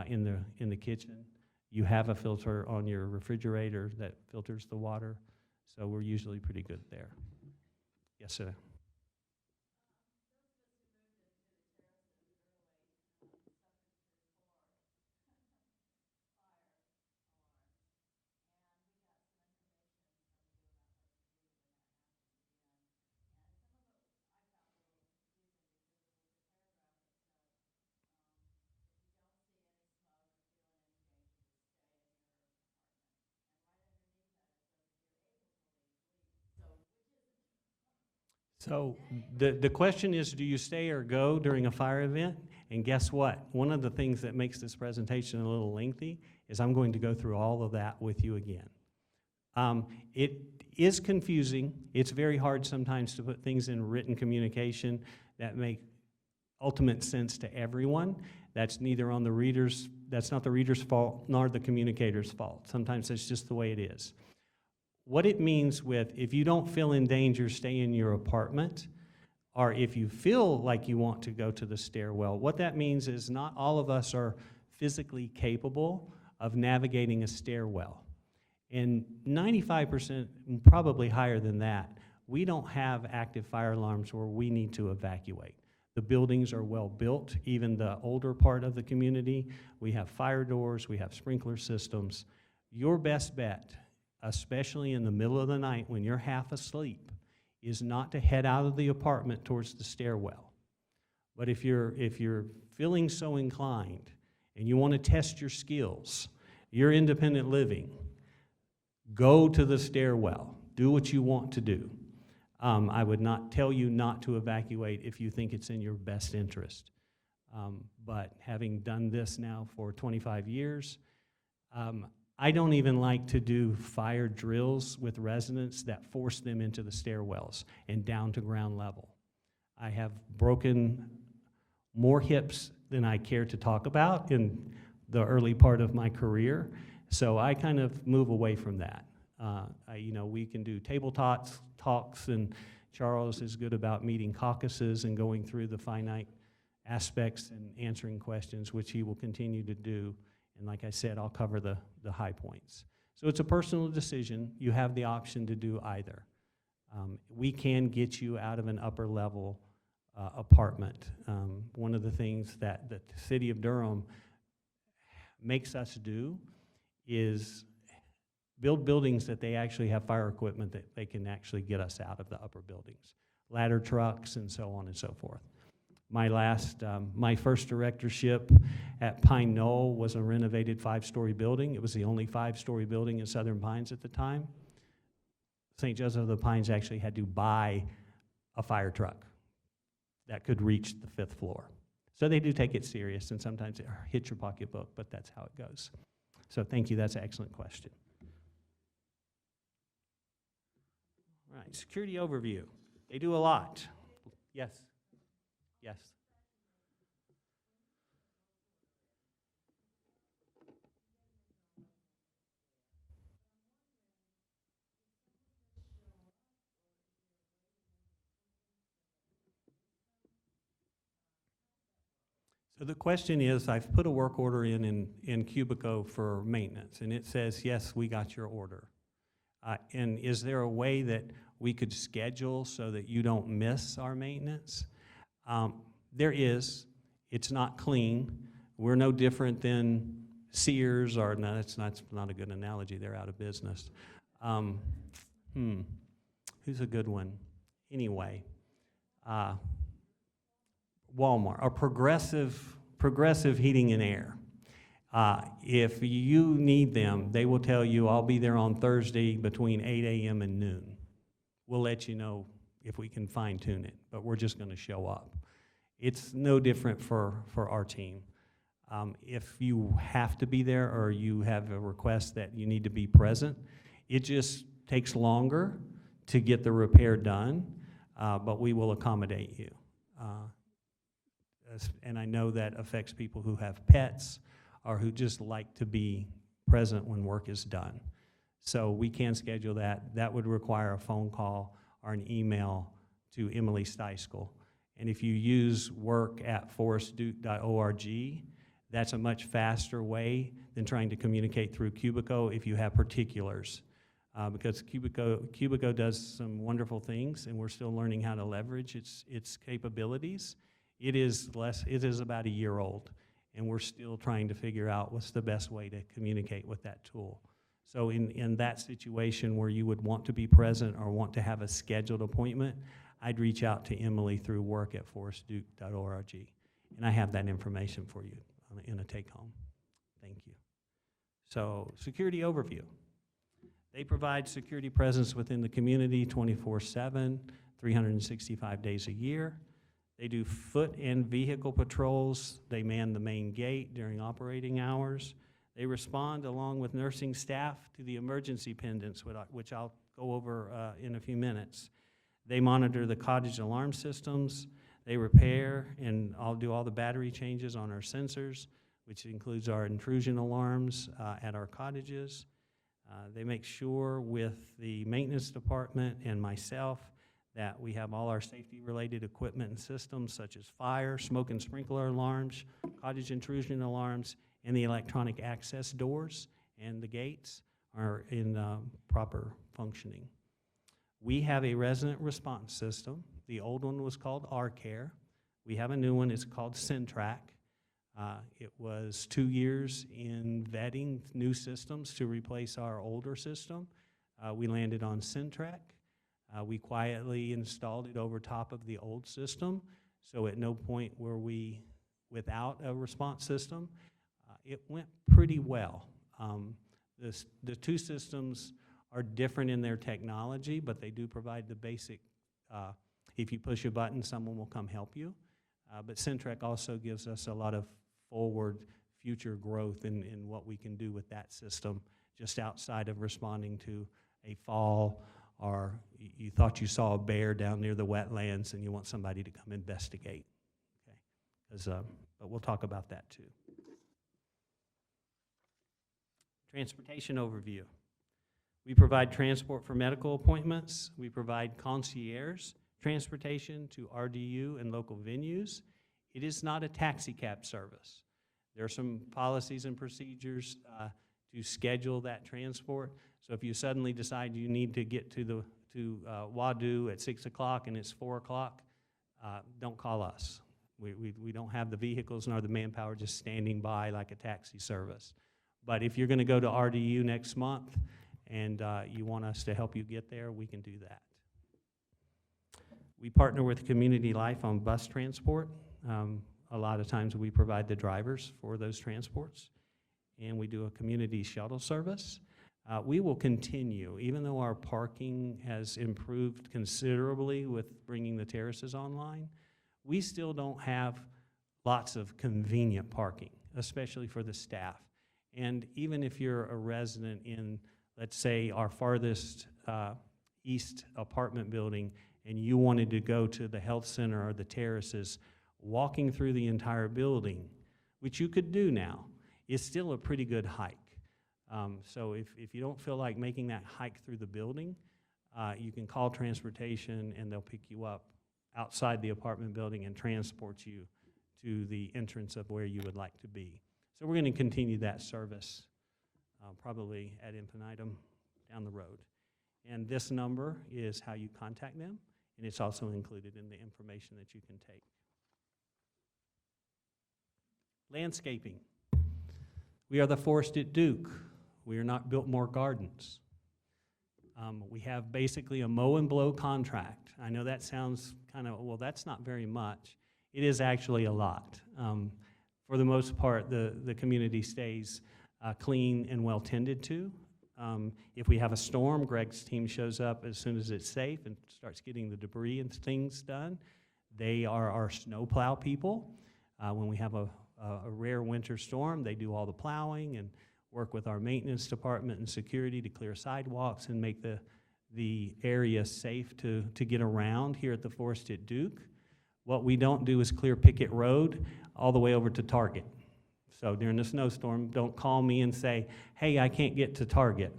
in the kitchen. You have a filter on your refrigerator that filters the water, so we're usually pretty good there. Yes, sir. So the question is, do you stay or go during a fire event? And guess what? One of the things that makes this presentation a little lengthy is I'm going to go through all of that with you again. It is confusing. It's very hard sometimes to put things in written communication that make ultimate sense to everyone. That's neither on the reader's, that's not the reader's fault nor the communicator's fault. Sometimes that's just the way it is. What it means with, if you don't feel in danger, stay in your apartment, or if you feel like you want to go to the stairwell, what that means is not all of us are physically capable of navigating a stairwell. And 95%, probably higher than that, we don't have active fire alarms where we need to evacuate. The buildings are well built, even the older part of the community. We have fire doors, we have sprinkler systems. Your best bet, especially in the middle of the night when you're half asleep, is not to head out of the apartment towards the stairwell. But if you're feeling so inclined and you want to test your skills, your independent living, go to the stairwell. Do what you want to do. I would not tell you not to evacuate if you think it's in your best interest. But having done this now for 25 years, I don't even like to do fire drills with residents that force them into the stairwells and down to ground level. I have broken more hips than I care to talk about in the early part of my career, so I kind of move away from that. We can do table talks, and Charles is good about meeting caucuses and going through the finite aspects and answering questions, which he will continue to do. And like I said, I'll cover the high points. So it's a personal decision. You have the option to do either. We can get you out of an upper level apartment. One of the things that the city of Durham makes us do is build buildings that they actually have fire equipment that they can actually get us out of the upper buildings, ladder trucks and so on and so forth. My first directorship at Pine Knoll was a renovated 5-story building. It was the only 5-story building in Southern Pines at the time. St. Joseph of the Pines actually had to buy a fire truck that could reach the 5th floor. So they do take it serious, and sometimes it hits your pocketbook, but that's how it goes. So thank you, that's an excellent question. All right, security overview. They do a lot. Yes. Yes. So the question is, I've put a work order in Cubico for maintenance, and it says, yes, we got your order. And is there a way that we could schedule so that you don't miss our maintenance? There is. It's not clean. We're no different than Sears, or no, that's not a good analogy. They're out of business. Who's a good one? Anyway, Walmart, or Progressive Heating and Air. If you need them, they will tell you, I'll be there on Thursday between 8 a.m. and noon. We'll let you know if we can fine tune it, but we're just going to show up. It's no different for our team. If you have to be there or you have a request that you need to be present, it just takes longer to get the repair done, but we will accommodate you. And I know that affects people who have pets or who just like to be present when work is done. So we can schedule that. That would require a phone call or an email to Emily Steiskell. And if you use work@forestduke.org, that's a much faster way than trying to communicate through Cubico if you have particulars. Because Cubico does some wonderful things, and we're still learning how to leverage its capabilities. It is about a year old, and we're still trying to figure out what's the best way to communicate with that tool. So in that situation where you would want to be present or want to have a scheduled appointment, I'd reach out to Emily through work@forestduke.org. And I have that information for you in a take-home. Thank you. So security overview. They provide security presence within the community 24/7, 365 days a year. They do foot and vehicle patrols. They man the main gate during operating hours. They respond along with nursing staff to the emergency pendants, which I'll go over in a few minutes. They monitor the cottage alarm systems. They repair, and I'll do all the battery changes on our sensors, which includes our intrusion alarms at our cottages. They make sure with the maintenance department and myself that we have all our safety-related equipment and systems such as fire, smoke and sprinkler alarms, cottage intrusion alarms, and the electronic access doors and the gates are in proper functioning. We have a resident response system. The old one was called R-Care. We have a new one, it's called Centrac. It was 2 years in vetting new systems to replace our older system. We landed on Centrac. We quietly installed it over top of the old system, so at no point were we without a response system. It went pretty well. The two systems are different in their technology, but they do provide the basic, if you push a button, someone will come help you. But Centrec also gives us a lot of forward future growth in what we can do with that system, just outside of responding to a fall, or you thought you saw a bear down near the wetlands and you want somebody to come investigate. Okay, but we'll talk about that too. Transportation overview. We provide transport for medical appointments. We provide concierge transportation to RDU and local venues. It is not a taxi cab service. There are some policies and procedures to schedule that transport. So if you suddenly decide you need to get to Wadu at 6 o'clock and it's 4 o'clock, don't call us. We don't have the vehicles nor the manpower just standing by like a taxi service. But if you're going to go to RDU next month and you want us to help you get there, we can do that. We partner with Community Life on bus transport. A lot of times we provide the drivers for those transports, and we do a community shuttle service. We will continue, even though our parking has improved considerably with bringing the terraces online, we still don't have lots of convenient parking, especially for the staff. And even if you're a resident in, let's say, our farthest east apartment building, and you wanted to go to the health center or the terraces, walking through the entire building, which you could do now, is still a pretty good hike. So if you don't feel like making that hike through the building, you can call transportation and they'll pick you up outside the apartment building and transport you to the entrance of where you would like to be. So we're going to continue that service probably ad infinitum down the road. And this number is how you contact them, and it's also included in the information that you can take. Landscaping. We are the Forest at Duke. We are not Biltmore Gardens. We have basically a mow and blow contract. I know that sounds kind of, well, that's not very much. It is actually a lot. For the most part, the community stays clean and well tended to. If we have a storm, Greg's team shows up as soon as it's safe and starts getting the debris and things done. They are our snow plow people. When we have a rare winter storm, they do all the plowing and work with our maintenance department and security to clear sidewalks and make the area safe to get around here at the Forest at Duke. What we don't do is clear Pickett Road all the way over to Target. So during the snowstorm, don't call me and say, hey, I can't get to Target.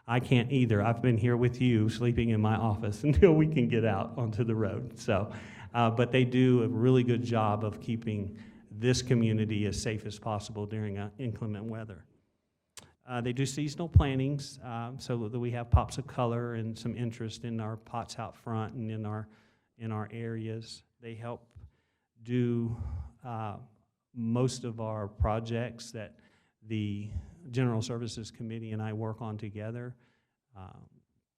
I can't either. I've been here with you sleeping in my office until we can get out onto the road. So, but they do a really good job of keeping this community as safe as possible during inclement weather. They do seasonal plantings so that we have pops of color and some interest in our pots out front and in our areas. They help do most of our projects that the General Services Committee and I work on together.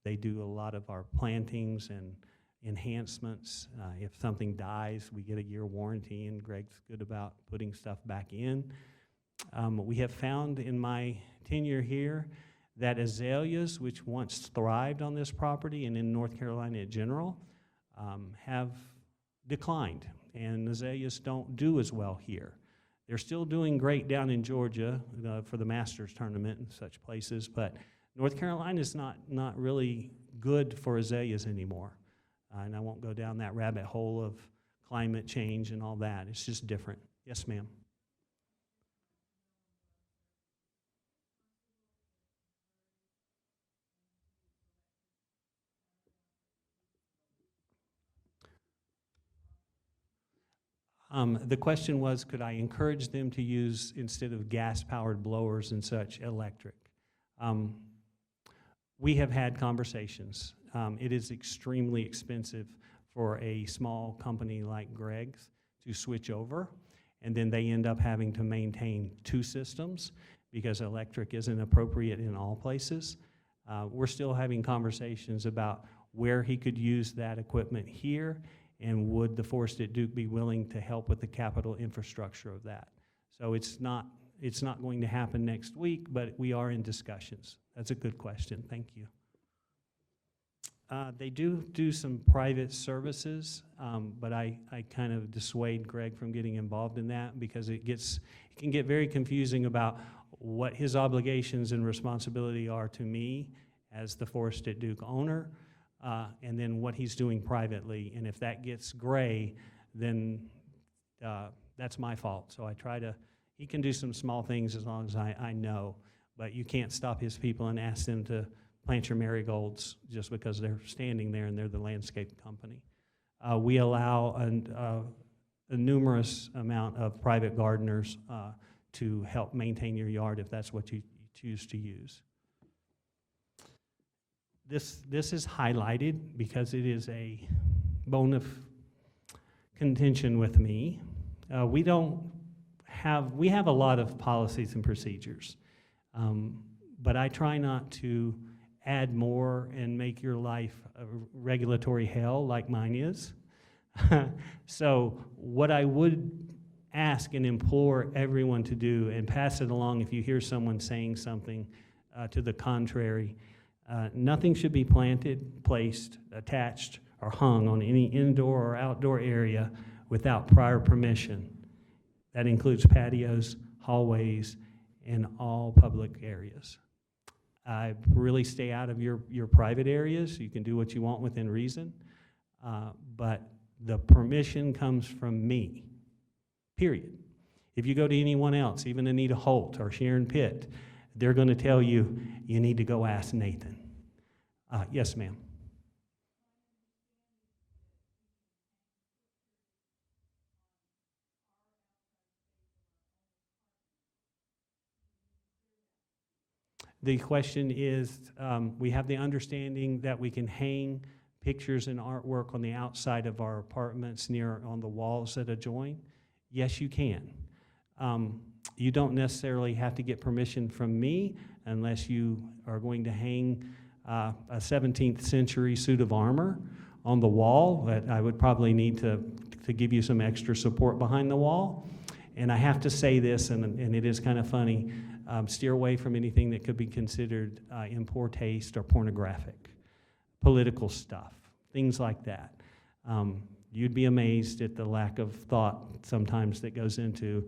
They do a lot of our plantings and enhancements. If something dies, we get a year warranty, and Greg's good about putting stuff back in. We have found in my tenure here that azaleas, which once thrived on this property and in North Carolina in general, have declined, and azaleas don't do as well here. They're still doing great down in Georgia for the Masters tournament and such places, but North Carolina is not really good for azaleas anymore. And I won't go down that rabbit hole of climate change and all that. It's just different. Yes, ma'am. The question was, could I encourage them to use, instead of gas-powered blowers and such, electric? We have had conversations. It is extremely expensive for a small company like Greg's to switch over, and then they end up having to maintain two systems because electric isn't appropriate in all places. We're still having conversations about where he could use that equipment here, and would the Forest at Duke be willing to help with the capital infrastructure of that? So it's not It's not going to happen next week, but we are in discussions. That's a good question. Thank you. They do some private services, but I kind of dissuade Greg from getting involved in that because it can get very confusing about what his obligations and responsibility are to me as the Forest at Duke owner, and then what he's doing privately. And if that gets gray, then that's my fault. So I try to, he can do some small things as long as I know, but you can't stop his people and ask them to plant your marigolds just because they're standing there and they're the landscape company. We allow a numerous amount of private gardeners to help maintain your yard if that's what you choose to use. This is highlighted because it is a bone of contention with me. We have a lot of policies and procedures, but I try not to add more and make your life a regulatory hell like mine is. So what I would ask and implore everyone to do, and pass it along if you hear someone saying something to the contrary, nothing should be planted, placed, attached, or hung on any indoor or outdoor area without prior permission. That includes patios, hallways, and all public areas. I really stay out of your private areas. You can do what you want within reason, but the permission comes from me, period. If you go to anyone else, even Anita Holt or Sharon Pitt, they're going to tell you, you need to go ask Nathan. Yes, ma'am. The question is, we have the understanding that we can hang pictures and artwork on the outside of our apartments on the walls that adjoin. Yes, you can. You don't necessarily have to get permission from me unless you are going to hang a 17th century suit of armor on the wall. That I would probably need to give you some extra support behind the wall. And I have to say this, and it is kind of funny, steer away from anything that could be considered in poor taste or pornographic, political stuff, things like that. You'd be amazed at the lack of thought sometimes that goes into,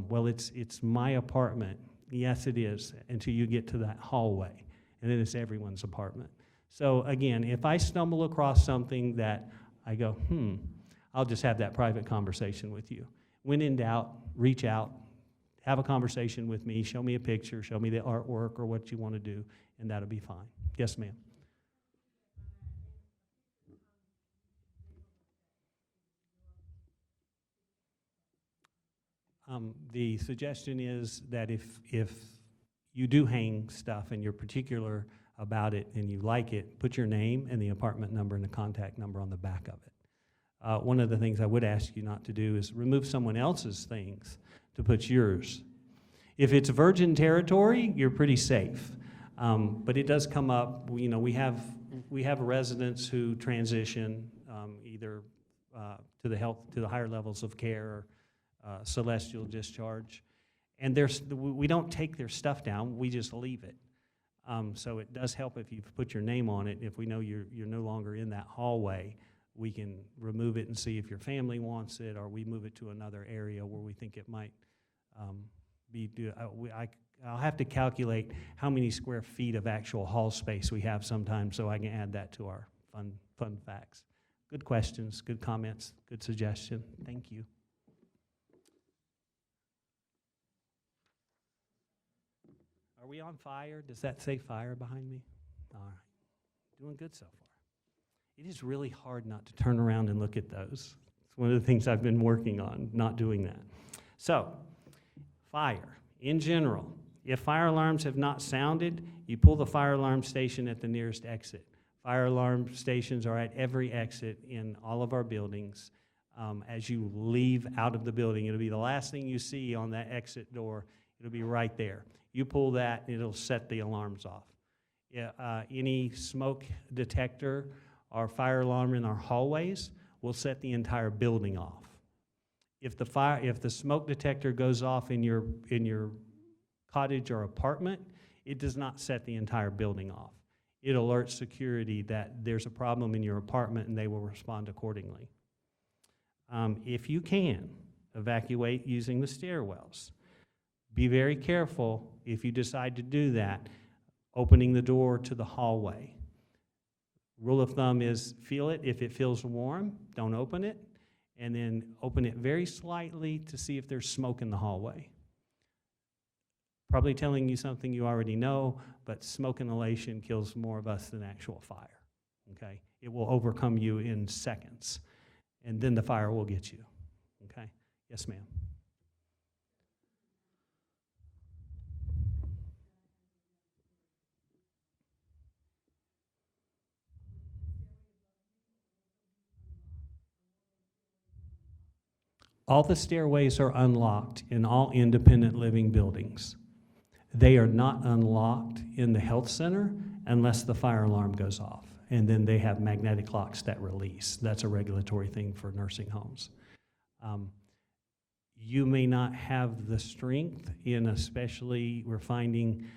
well, it's my apartment. Yes, it is, until you get to that hallway, and then it's everyone's apartment. So again, if I stumble across something that I go, I'll just have that private conversation with you. When in doubt, reach out, have a conversation with me, show me a picture, show me the artwork or what you want to do, and that'll be fine. Yes, ma'am. The suggestion is that if you do hang stuff and you're particular about it and you like it, put your name and the apartment number and the contact number on the back of it. One of the things I would ask you not to do is remove someone else's things to put yours. If it's virgin territory, you're pretty safe. But it does come up, you know, we have residents who transition either to the higher levels of care or celestial discharge. And we don't take their stuff down, we just leave it. So it does help if you put your name on it. If we know you're no longer in that hallway, we can remove it and see if your family wants it, or we move it to another area where we think it might I'll have to calculate how many square feet of actual hall space we have sometimes, so I can add that to our fun facts. Good questions, good comments, good suggestion. Thank you. Are we on fire? Does that say fire behind me? All right. Doing good so far. It is really hard not to turn around and look at those. It's one of the things I've been working on, not doing that. So, fire, in general, if fire alarms have not sounded, you pull the fire alarm station at the nearest exit. Fire alarm stations are at every exit in all of our buildings. As you leave out of the building, it'll be the last thing you see on that exit door. It'll be right there. You pull that, it'll set the alarms off. Any smoke detector or fire alarm in our hallways will set the entire building off. If the smoke detector goes off in your cottage or apartment, it does not set the entire building off. It alerts security that there's a problem in your apartment and they will respond accordingly. If you can, evacuate using the stairwells. Be very careful if you decide to do that, opening the door to the hallway. Rule of thumb is feel it. If it feels warm, don't open it. And then open it very slightly to see if there's smoke in the hallway. Probably telling you something you already know, but smoke inhalation kills more of us than actual fire, okay? It will overcome you in seconds, and then the fire will get you, okay? Yes, ma'am. All the stairways are unlocked in all independent living buildings. They are not unlocked in the health center unless the fire alarm goes off. And then they have magnetic locks that release. That's a regulatory thing for nursing homes. You may not have the strength in, especially we're finding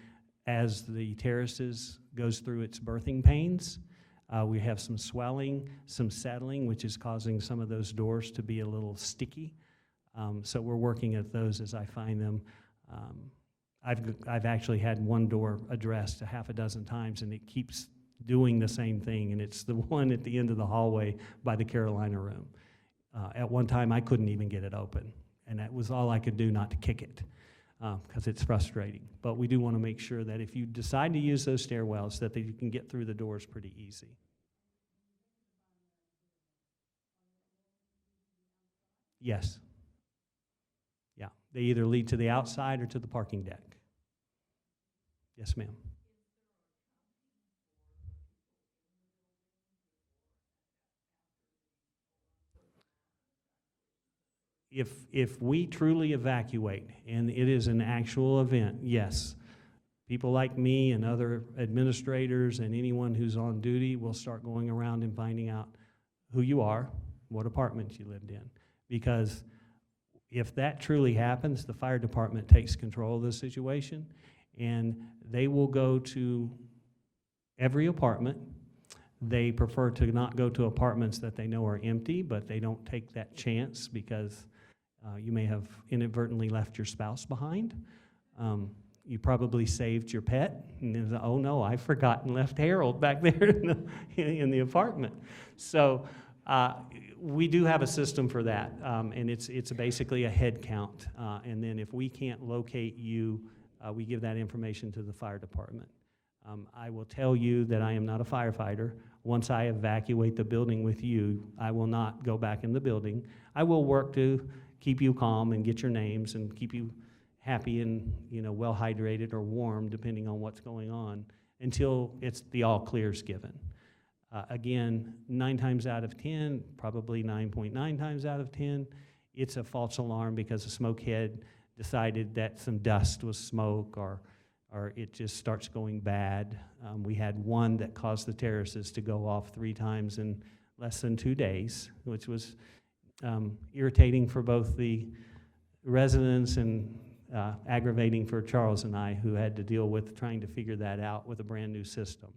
as the terraces goes through its birthing pains, we have some swelling, some settling, which is causing some of those doors to be a little sticky. So we're working at those as I find them. I've actually had one door addressed a half a dozen times, and it keeps doing the same thing, and it's the one at the end of the hallway by the Carolina room. At one time, I couldn't even get it open, and that was all I could do not to kick it, because it's frustrating. But we do want to make sure that if you decide to use those stairwells, that you can get through the doors pretty easy. Yes. Yeah, they either lead to the outside or to the parking deck. Yes, ma'am. If we truly evacuate, and it is an actual event, yes, people like me and other administrators and anyone who's on duty will start going around and finding out who you are, what apartment you lived in. Because if that truly happens, the fire department takes control of the situation, and they will go to every apartment. They prefer to not go to apartments that they know are empty, but they don't take that chance because you may have inadvertently left your spouse behind. You probably saved your pet, and then, oh no, I forgot and left Harold back there in the apartment. So we do have a system for that, and it's basically a head count. And then if we can't locate you, we give that information to the fire department. I will tell you that I am not a firefighter. Once I evacuate the building with you, I will not go back in the building. I will work to keep you calm and get your names and keep you happy and well hydrated or warm, depending on what's going on, until it's the all clear's given. Again, 9 times out of 10, probably 9.9 times out of 10, it's a false alarm because a smoke head decided that some dust was smoke, or it just starts going bad. We had one that caused the terraces to go off 3 times in less than 2 days, which was irritating for both the residents and aggravating for Charles and I, who had to deal with trying to figure that out with a brand new system.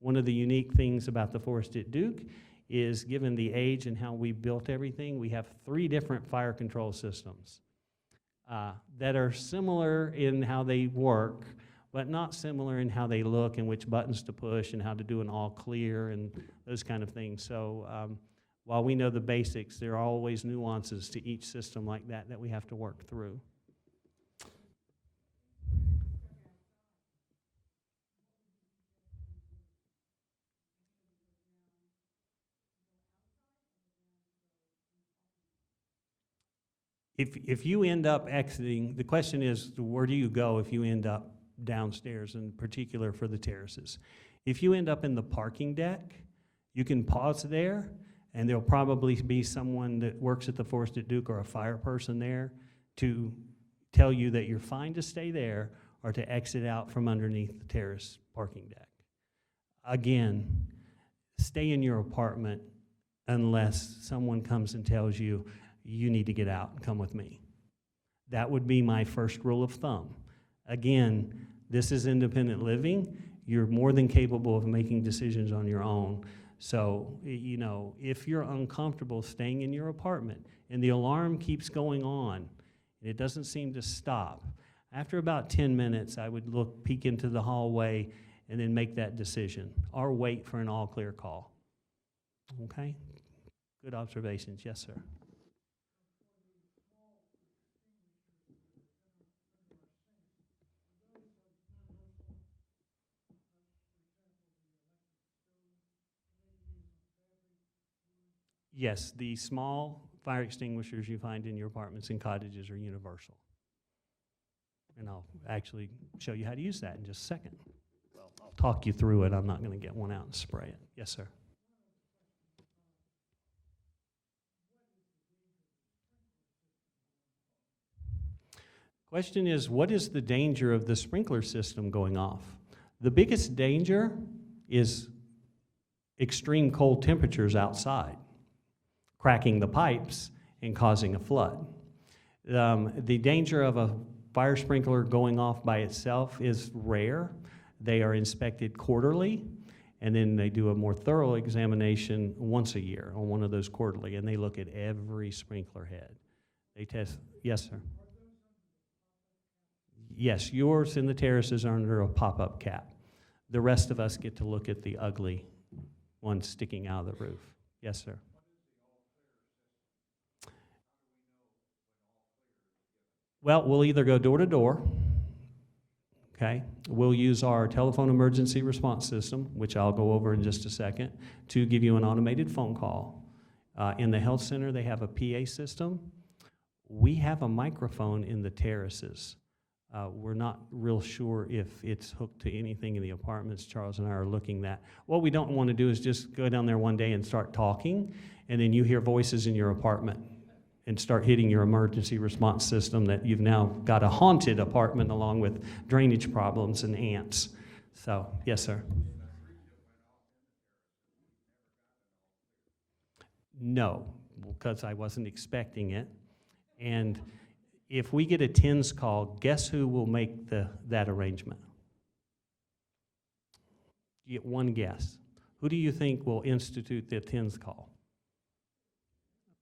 One of the unique things about the Forest at Duke is, given the age and how we built everything, we have 3 different fire control systems that are similar in how they work, but not similar in how they look and which buttons to push and how to do an all clear and those kind of things. So while we know the basics, there are always nuances to each system like that that we have to work through. If you end up exiting, the question is, where do you go if you end up downstairs, in particular for the terraces? If you end up in the parking deck, you can pause there, and there'll probably be someone that works at the Forest at Duke or a fire person there to tell you that you're fine to stay there or to exit out from underneath the terrace parking deck. Again, stay in your apartment unless someone comes and tells you you need to get out and come with me. That would be my first rule of thumb. Again, this is independent living. You're more than capable of making decisions on your own. So, you know, if you're uncomfortable staying in your apartment and the alarm keeps going on and it doesn't seem to stop, after about 10 minutes, I would peek into the hallway and then make that decision, or wait for an all-clear call. Okay? Good observations. Yes, sir. Yes, the small fire extinguishers you find in your apartments and cottages are universal. And I'll actually show you how to use that in just a second. I'll talk you through it. I'm not going to get one out and spray it. Yes, sir. Question is, what is the danger of the sprinkler system going off? The biggest danger is extreme cold temperatures outside, cracking the pipes and causing a flood. The danger of a fire sprinkler going off by itself is rare. They are inspected quarterly, and then they do a more thorough examination once a year on one of those quarterly, and they look at every sprinkler head. They test, yes, sir. Yes, yours in the terraces are under a pop-up cap. The rest of us get to look at the ugly one sticking out of the roof. Yes, sir. Well, we'll either go door to door, okay? We'll use our telephone emergency response system, which I'll go over in just a second, to give you an automated phone call. In the health center, they have a PA system. We have a microphone in the terraces. We're not real sure if it's hooked to anything in the apartments. Charles and I are looking at. What we don't want to do is just go down there one day and start talking, and then you hear voices in your apartment and start hitting your emergency response system that you've now got a haunted apartment along with drainage problems and ants. So, yes, sir. No, because I wasn't expecting it. And if we get a TENS call, guess who will make that arrangement? You get one guess. Who do you think will institute the TENS call?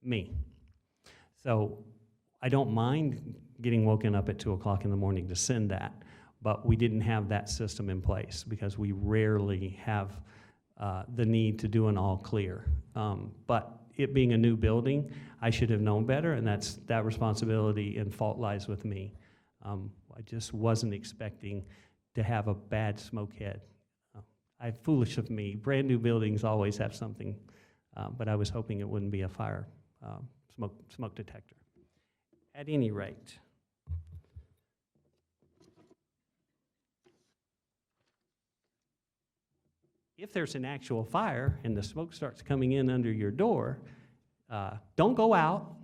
Me. So I don't mind getting woken up at 2 o'clock in the morning to send that, but we didn't have that system in place because we rarely have the need to do an all clear. But it being a new building, I should have known better, and that responsibility and fault lies with me. I just wasn't expecting to have a bad smoke head. Foolish of me. Brand new buildings always have something, but I was hoping it wouldn't be a fire smoke detector. At any rate, if there's an actual fire and the smoke starts coming in under your door, don't go out.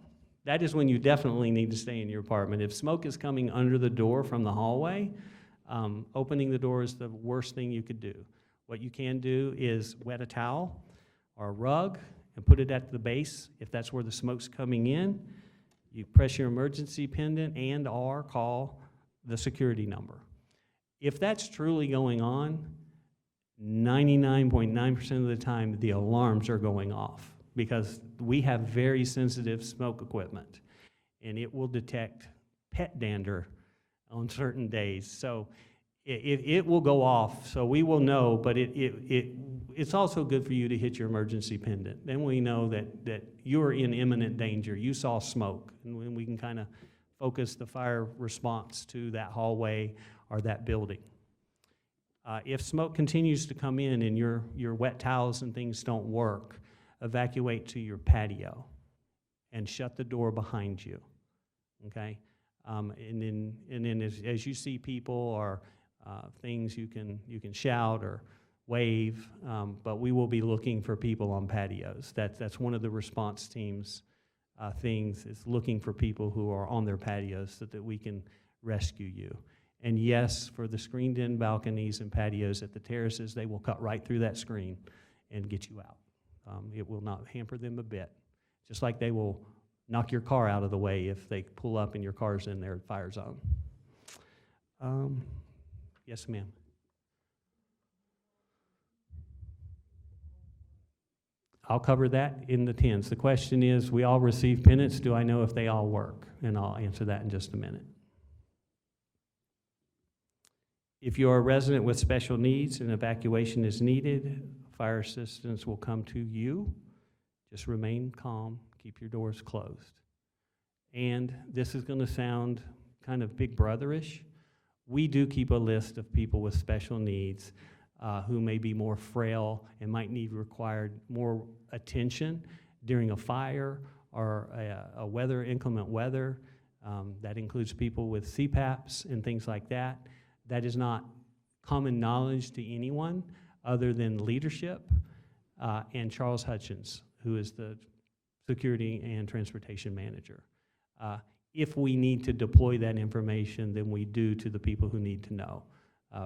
That is when you definitely need to stay in your apartment. If smoke is coming under the door from the hallway, opening the door is the worst thing you could do. What you can do is wet a towel or a rug and put it at the base. If that's where the smoke's coming in, you press your emergency pendant and or call the security number. If that's truly going on, 99.9% of the time, the alarms are going off because we have very sensitive smoke equipment, and it will detect pet dander on certain days. So it will go off, so we will know, but it's also good for you to hit your emergency pendant. Then we know that you're in imminent danger. You saw smoke, and we can kind of focus the fire response to that hallway or that building. If smoke continues to come in and your wet towels and things don't work, evacuate to your patio and shut the door behind you, okay? And then as you see people or things, you can shout or wave, but we will be looking for people on patios. That's one of the response team's things, is looking for people who are on their patios so that we can rescue you. And yes, for the screened-in balconies and patios at the terraces, they will cut right through that screen and get you out. It will not hamper them a bit. Just like they will knock your car out of the way if they pull up and your car's in their fire zone. Yes, ma'am. I'll cover that in the 10s. The question is, we all receive pennants. Do I know if they all work? And I'll answer that in just a minute. If you're a resident with special needs and evacuation is needed, fire assistance will come to you. Just remain calm, keep your doors closed. And this is going to sound kind of big brotherish. We do keep a list of people with special needs who may be more frail and might need required more attention during a fire or a weather, inclement weather. That includes people with CPAPs and things like that. That is not common knowledge to anyone other than leadership and Charles Hutchins, who is the security and transportation manager. If we need to deploy that information, then we do to the people who need to know,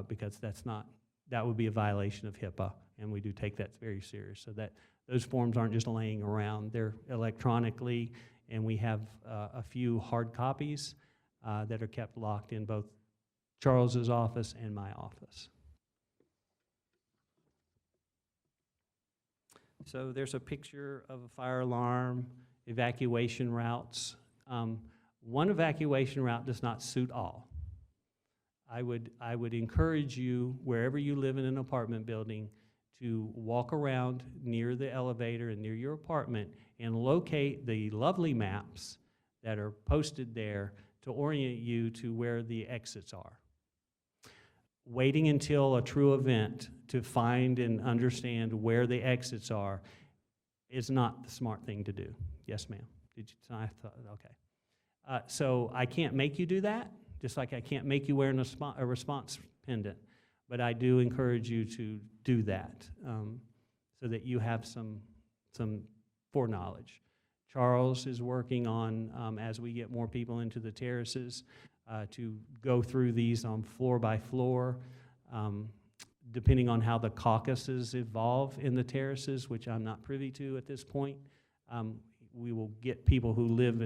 because that would be a violation of HIPAA, and we do take that very serious. So that those forms aren't just laying around; they're electronically, and we have a few hard copies that are kept locked in both Charles's office and my office. So there's a picture of a fire alarm, evacuation routes. One evacuation route does not suit all. I would encourage you, wherever you live in an apartment building, to walk around near the elevator and near your apartment and locate the lovely maps that are posted there to orient you to where the exits are. Waiting until a true event to find and understand where the exits are is not the smart thing to do. Yes, ma'am. Did you? I thought, okay. So I can't make you do that, just like I can't make you wear a response pendant. But I do encourage you to do that so that you have some foreknowledge. Charles is working on, as we get more people into the terraces, to go through these on floor by floor, depending on how the caucuses evolve in the terraces, which I'm not privy to at this point. We will get people who live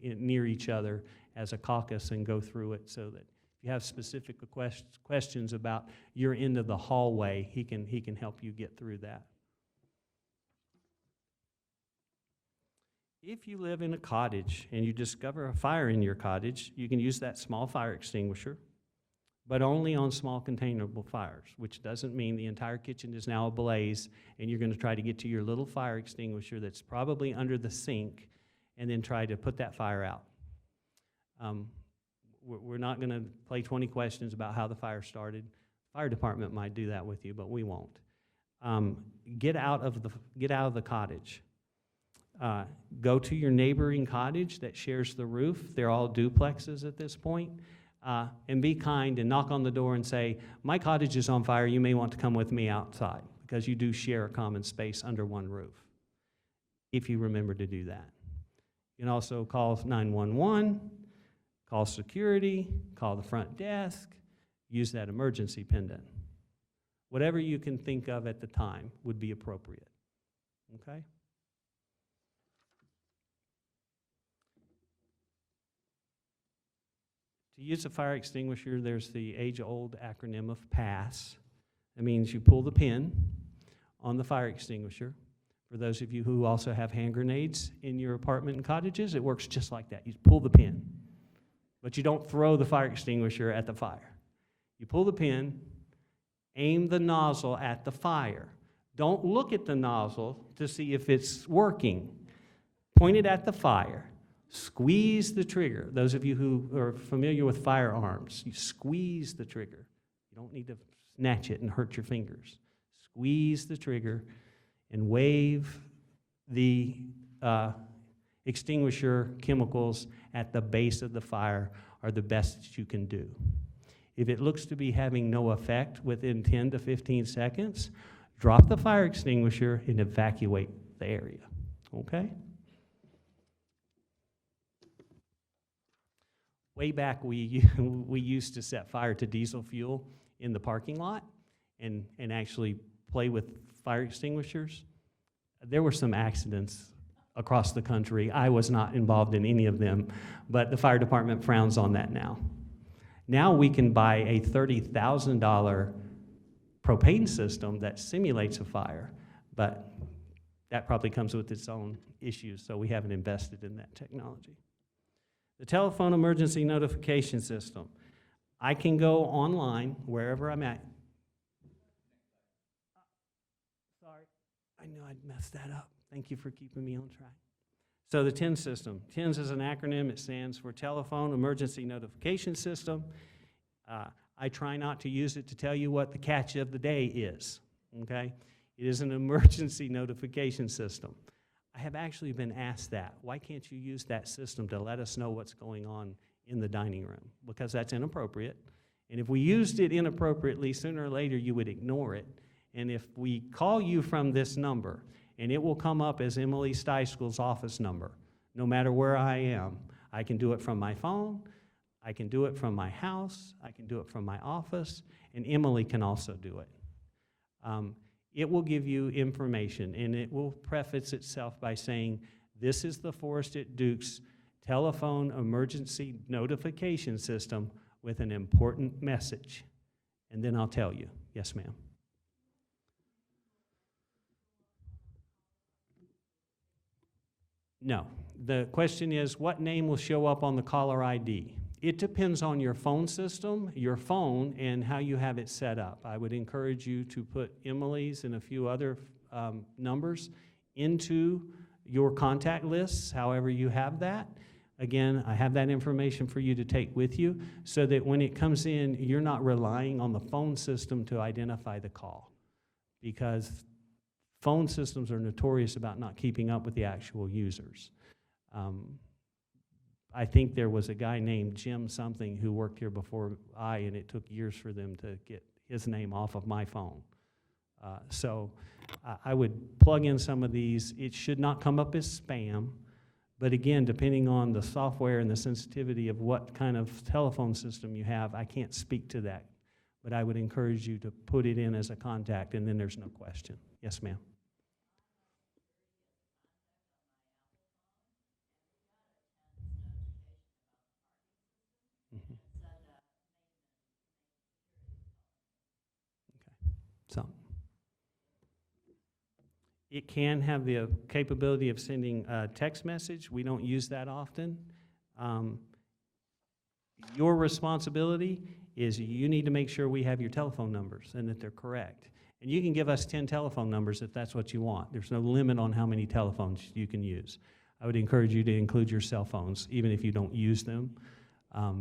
near each other as a caucus and go through it, so that if you have specific questions about your end of the hallway, he can help you get through that. If you live in a cottage and you discover a fire in your cottage, you can use that small fire extinguisher, but only on small containable fires, which doesn't mean the entire kitchen is now ablaze and you're going to try to get to your little fire extinguisher that's probably under the sink and then try to put that fire out. We're not going to play 20 questions about how the fire started. Fire department might do that with you, but we won't. Get out of the cottage. Go to your neighboring cottage that shares the roof. They're all duplexes at this point. And be kind and knock on the door and say, my cottage is on fire, you may want to come with me outside, because you do share a common space under one roof, if you remember to do that. You can also call 911, call security, call the front desk, use that emergency pendant. Whatever you can think of at the time would be appropriate, okay? To use a fire extinguisher, there's the age-old acronym of PASS. That means you pull the pin on the fire extinguisher. For those of you who also have hand grenades in your apartment and cottages, it works just like that. You pull the pin, but you don't throw the fire extinguisher at the fire. You pull the pin, aim the nozzle at the fire. Don't look at the nozzle to see if it's working. Point it at the fire. Squeeze the trigger. Those of you who are familiar with firearms, you squeeze the trigger. You don't need to snatch it and hurt your fingers. Squeeze the trigger and wave the extinguisher chemicals at the base of the fire are the best that you can do. If it looks to be having no effect within 10 to 15 seconds, drop the fire extinguisher and evacuate the area, okay? Way back, we used to set fire to diesel fuel in the parking lot and actually play with fire extinguishers. There were some accidents across the country. I was not involved in any of them, but the fire department frowns on that now. Now we can buy a $30,000 propane system that simulates a fire, but that probably comes with its own issues, so we haven't invested in that technology. The telephone emergency notification system. I can go online wherever I'm at. Sorry, I knew I'd messed that up. Thank you for keeping me on track. So the TENS system. TENS is an acronym. It stands for Telephone Emergency Notification System. I try not to use it to tell you what the catch of the day is, okay? It is an emergency notification system. I have actually been asked that. Why can't you use that system to let us know what's going on in the dining room? Because that's inappropriate. And if we used it inappropriately, sooner or later you would ignore it. And if we call you from this number, and it will come up as Emily Steischel's office number, no matter where I am. I can do it from my phone, I can do it from my house, I can do it from my office, and Emily can also do it. It will give you information, and it will preface itself by saying, this is the Forest at Duke's telephone emergency notification system with an important message. And then I'll tell you. Yes, ma'am. No. The question is, what name will show up on the caller ID? It depends on your phone system, your phone, and how you have it set up. I would encourage you to put Emily's and a few other numbers into your contact lists, however you have that. Again, I have that information for you to take with you so that when it comes in, you're not relying on the phone system to identify the call, because phone systems are notorious about not keeping up with the actual users. I think there was a guy named Jim something who worked here before and it took years for them to get his name off of my phone. So I would plug in some of these. It should not come up as spam, but again, depending on the software and the sensitivity of what kind of telephone system you have, I can't speak to that. But I would encourage you to put it in as a contact, and then there's no question. Yes, ma'am. So it can have the capability of sending a text message. We don't use that often. Your responsibility is you need to make sure we have your telephone numbers and that they're correct. And you can give us 10 telephone numbers if that's what you want. There's no limit on how many telephones you can use. I would encourage you to include your cell phones, even if you don't use them.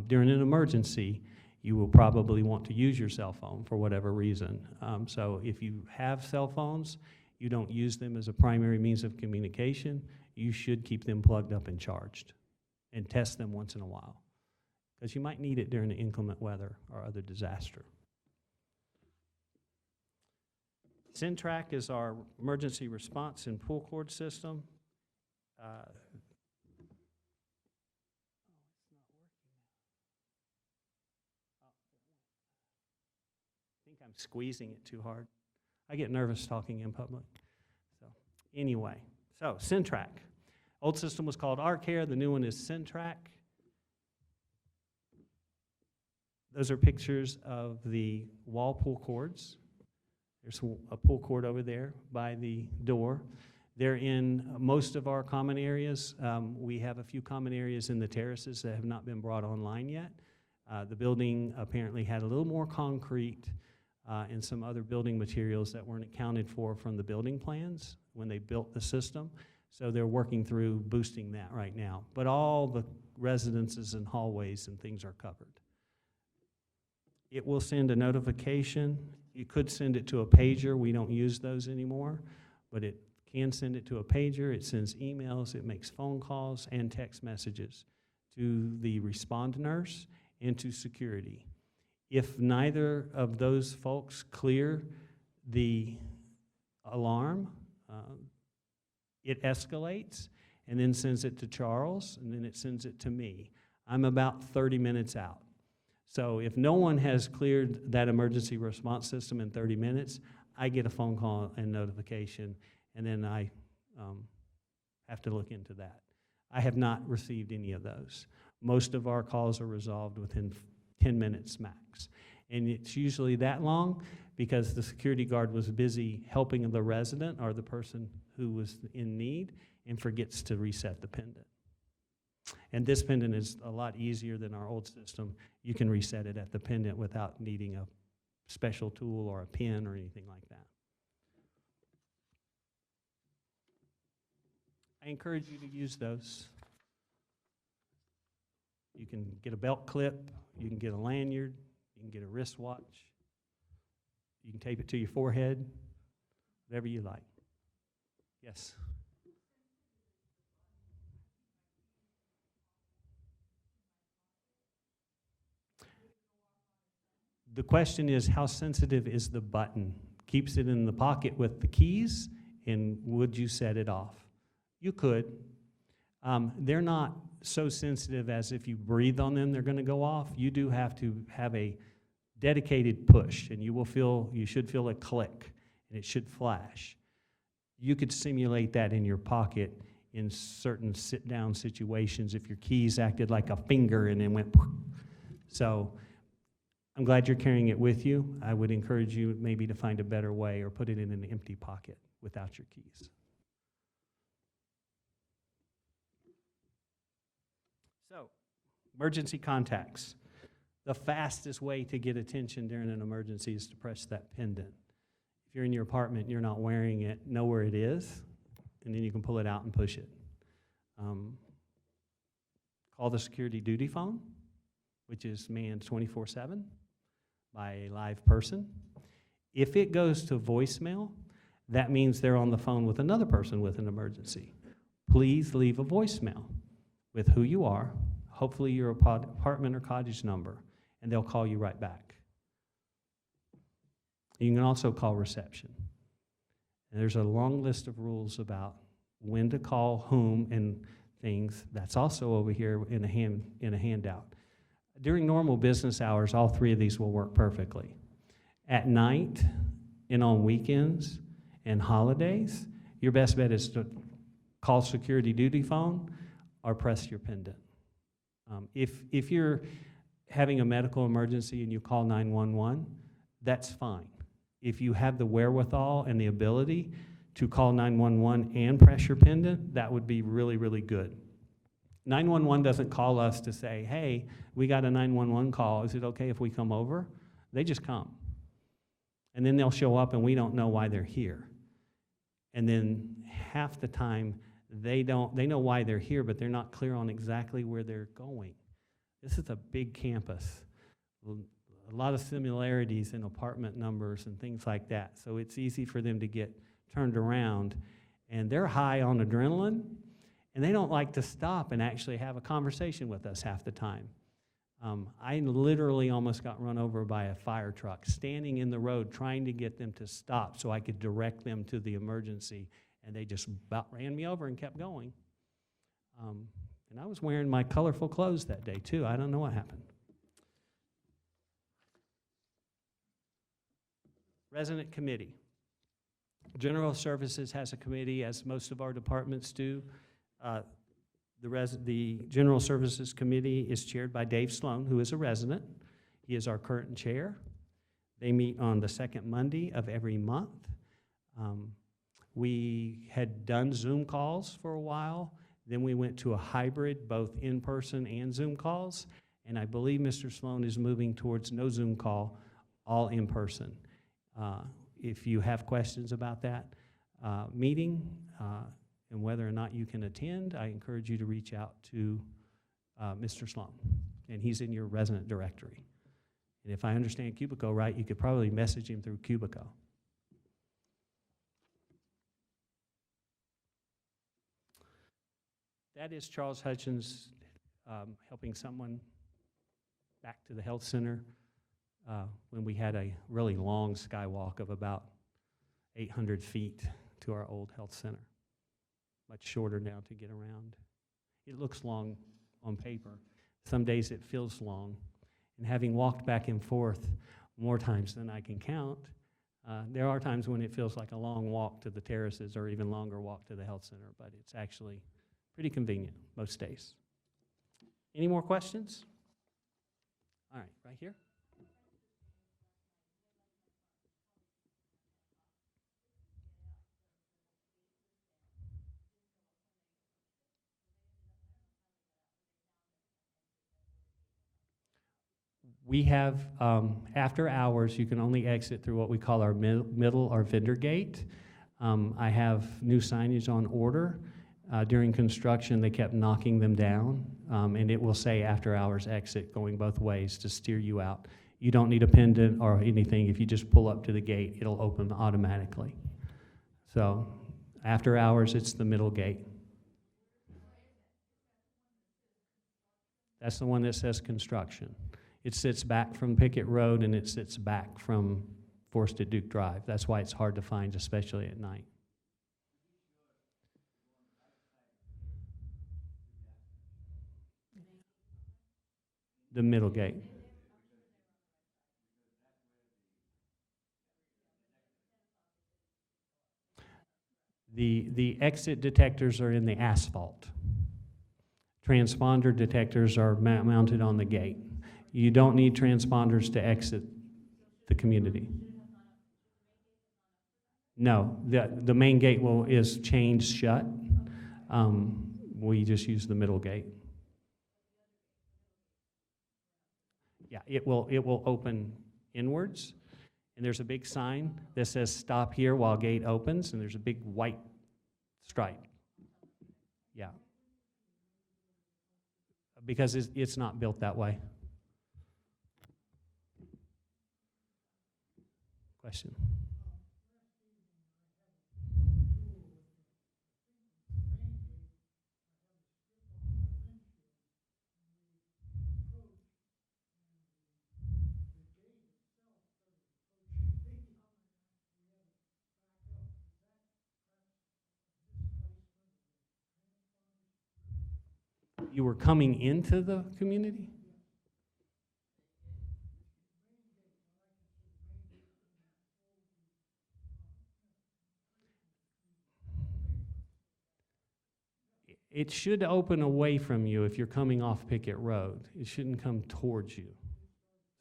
During an emergency, you will probably want to use your cell phone for whatever reason. So if you have cell phones, you don't use them as a primary means of communication, you should keep them plugged up and charged and test them once in a while, because you might need it during the inclement weather or other disaster. Centrac is our emergency response and pull cord system. I think I'm squeezing it too hard. I get nervous talking in public. So anyway, so Centrac. Old system was called ArcAir. The new one is Centrac. Those are pictures of the wall pull cords. There's a pull cord over there by the door. They're in most of our common areas. We have a few common areas in the terraces that have not been brought online yet. The building apparently had a little more concrete and some other building materials that weren't accounted for from the building plans when they built the system. So they're working through boosting that right now. But all the residences and hallways and things are covered. It will send a notification. You could send it to a pager. We don't use those anymore, but it can send it to a pager. It sends emails. It makes phone calls and text messages to the respond nurse and to security. If neither of those folks clear the alarm, it escalates and then sends it to Charles, and then it sends it to me. I'm about 30 minutes out. So if no one has cleared that emergency response system in 30 minutes, I get a phone call and notification, and then I have to look into that. I have not received any of those. Most of our calls are resolved within 10 minutes max. And it's usually that long because the security guard was busy helping the resident or the person who was in need and forgets to reset the pendant. And this pendant is a lot easier than our old system. You can reset it at the pendant without needing a special tool or a pin or anything like that. I encourage you to use those. You can get a belt clip, you can get a lanyard, you can get a wristwatch, you can tape it to your forehead, whatever you like. Yes? The question is, how sensitive is the button? Keeps it in the pocket with the keys, and would you set it off? You could. They're not so sensitive as if you breathe on them, they're going to go off. You do have to have a dedicated push, and you should feel a click, and it should flash. You could simulate that in your pocket in certain sit-down situations if your keys acted like a finger and then went. So I'm glad you're carrying it with you. I would encourage you maybe to find a better way or put it in an empty pocket without your keys. So, emergency contacts. The fastest way to get attention during an emergency is to press that pendant. If you're in your apartment and you're not wearing it, know where it is, and then you can pull it out and push it. Call the security duty phone, which is manned 24/7 by a live person. If it goes to voicemail, that means they're on the phone with another person with an emergency. Please leave a voicemail with who you are, hopefully your apartment or cottage number, and they'll call you right back. You can also call reception. And there's a long list of rules about when to call whom and things. That's also over here in a handout. During normal business hours, all three of these will work perfectly. At night and on weekends and holidays, your best bet is to call security duty phone or press your pendant. If you're having a medical emergency and you call 911, that's fine. If you have the wherewithal and the ability to call 911 and press your pendant, that would be really, really good. 911 doesn't call us to say, hey, we got a 911 call. Is it okay if we come over? They just come. And then they'll show up and we don't know why they're here. And then half the time, they know why they're here, but they're not clear on exactly where they're going. This is a big campus. A lot of similarities in apartment numbers and things like that. So it's easy for them to get turned around. And they're high on adrenaline, and they don't like to stop and actually have a conversation with us half the time. I literally almost got run over by a fire truck, standing in the road trying to get them to stop so I could direct them to the emergency, and they just about ran me over and kept going. And I was wearing my colorful clothes that day, too. I don't know what happened. Resident committee. General Services has a committee, as most of our departments do. The General Services Committee is chaired by Dave Sloan, who is a resident. He is our current chair. They meet on the second Monday of every month. We had done Zoom calls for a while. Then we went to a hybrid, both in-person and Zoom calls. And I believe Mr. Sloan is moving towards no Zoom call, all in-person. If you have questions about that meeting and whether or not you can attend, I encourage you to reach out to Mr. Sloan, and he's in your resident directory. And if I understand Cubico right, you could probably message him through Cubico. That is Charles Hutchins helping someone back to the health center when we had a really long skywalk of about 800 feet to our old health center. Much shorter now to get around. It looks long on paper. Some days it feels long. And having walked back and forth more times than I can count, There are times when it feels like a long walk to the terraces or even longer walk to the health center, but it's actually pretty convenient most days. Any more questions? All right, right here. We have, after hours, you can only exit through what we call our middle or vendor gate. I have new signage on order. During construction, they kept knocking them down, and it will say after hours exit going both ways to steer you out. You don't need a pendant or anything. If you just pull up to the gate, it'll open automatically. So after hours, it's the middle gate. That's the one that says construction. It sits back from Pickett Road and it sits back from Forested Duke Drive. That's why it's hard to find, especially at night. The middle gate. The exit detectors are in the asphalt. Transponder detectors are mounted on the gate. You don't need transponders to exit the community. No, the main gate is chained shut. We just use the middle gate. Yeah, it will open inwards, and there's a big sign that says "Stop here while gate opens," and there's a big white stripe. Yeah, because it's not built that way. Question. You were coming into the community? It should open away from you if you're coming off Pickett Road. It shouldn't come towards you.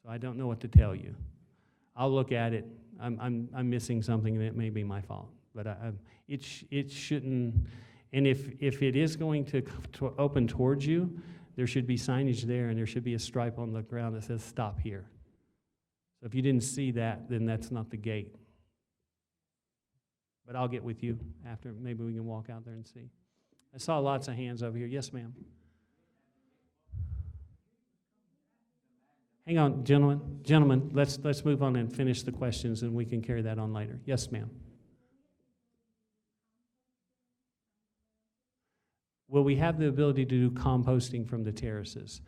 So I don't know what to tell you. I'll look at it. I'm missing something, and it may be my fault. But it shouldn't. And if it is going to open towards you, there should be signage there, and there should be a stripe on the ground that says "Stop here." So if you didn't see that, then that's not the gate. But I'll get with you after. Maybe we can walk out there and see. I saw lots of hands over here. Yes, ma'am. Hang on, gentlemen. Gentlemen, let's move on and finish the questions, and we can carry that on later. Yes, ma'am. Well, we have the ability to do composting from the terraces.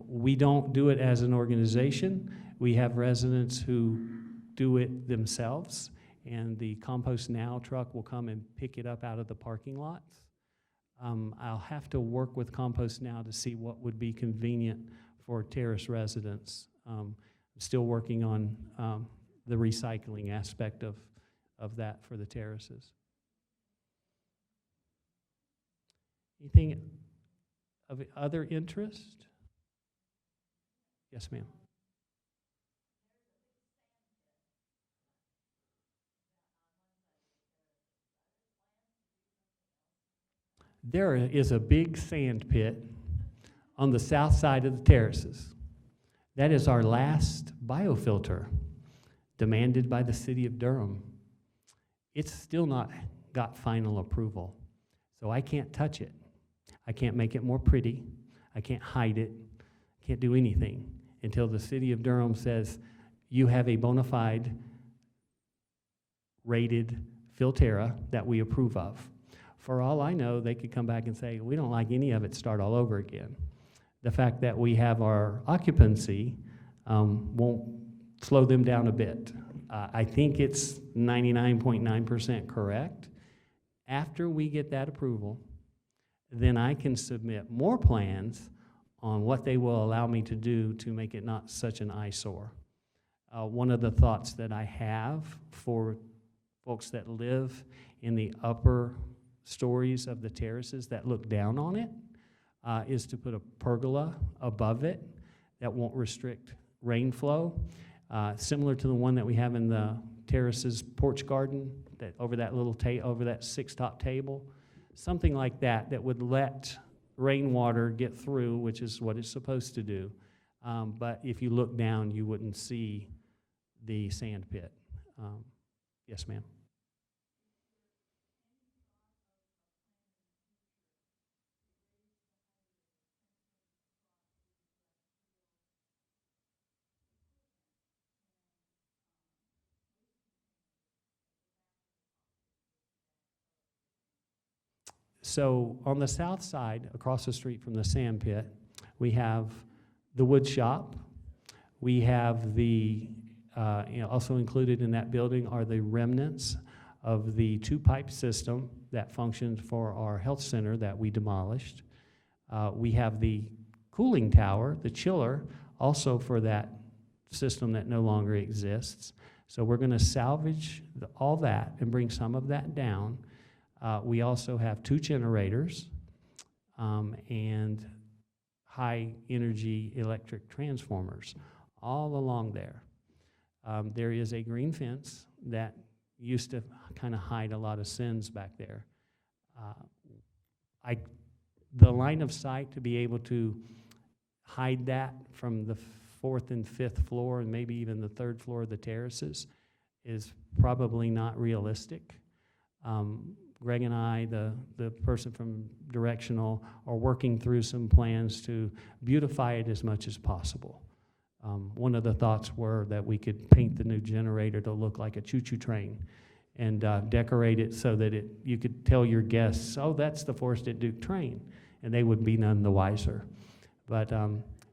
We don't do it as an organization. We have residents who do it themselves, and the Compost Now truck will come and pick it up out of the parking lots. I'll have to work with Compost Now to see what would be convenient for terrace residents. I'm still working on the recycling aspect of that for the terraces. Anything of other interest? Yes, ma'am. There is a big sand pit on the south side of the terraces. That is our last biofilter demanded by the city of Durham. It's still not got final approval, so I can't touch it. I can't make it more pretty. I can't hide it. Can't do anything until the city of Durham says you have a bona fide rated Filterra that we approve of. For all I know, they could come back and say, we don't like any of it, start all over again. The fact that we have our occupancy won't slow them down a bit. I think it's 99.9% correct. After we get that approval, then I can submit more plans on what they will allow me to do to make it not such an eyesore. One of the thoughts that I have for folks that live in the upper stories of the terraces that look down on it is to put a pergola above it that won't restrict rain flow, similar to the one that we have in the terraces porch garden, that over that little over that 6-top table, something like that that would let rainwater get through, which is what it's supposed to do. But if you look down, you wouldn't see the sand pit. Yes, ma'am. So on the south side, across the street from the sand pit, we have the wood shop. We have the, also included in that building are the remnants of the 2-pipe system that functioned for our health center that we demolished. We have the cooling tower, the chiller, also for that system that no longer exists. So we're going to salvage all that and bring some of that down. We also have 2 generators and high energy electric transformers all along there. There is a green fence that used to kind of hide a lot of sins back there. The line of sight to be able to hide that from the 4th and 5th floor and maybe even the 3rd floor of the terraces is probably not realistic. Greg and I, the person from Directional, are working through some plans to beautify it as much as possible. One of the thoughts were that we could paint the new generator to look like a choo-choo train and decorate it so that you could tell your guests, oh, that's the Forest at Duke train, and they would be none the wiser. But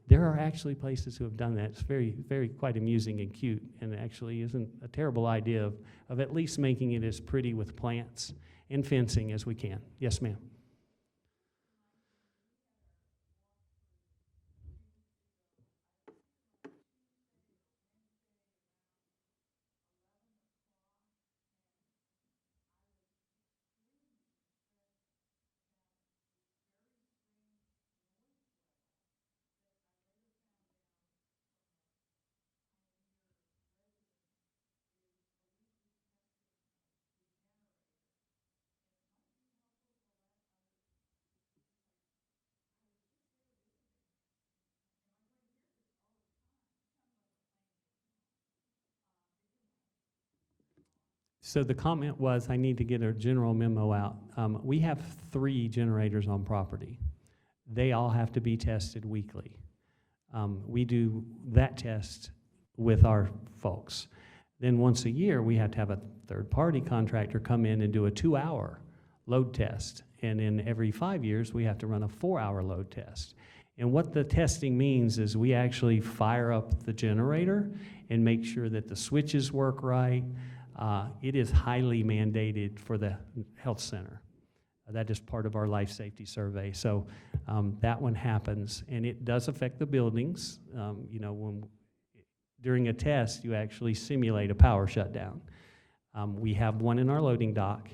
there are actually places who have done that. It's very, very quite amusing and cute, and it actually isn't a terrible idea of at least making it as pretty with plants and fencing as we can. Yes, ma'am. So the comment was, I need to get a general memo out. We have 3 generators on property. They all have to be tested weekly. We do that test with our folks. Then once a year, we have to have a third-party contractor come in and do a 2-hour load test. And in every 5 years, we have to run a 4-hour load test. And what the testing means is we actually fire up the generator and make sure that the switches work right. It is highly mandated for the health center. That is part of our life safety survey. So that one happens, and it does affect the buildings. During a test, you actually simulate a power shutdown. We have one in our loading dock,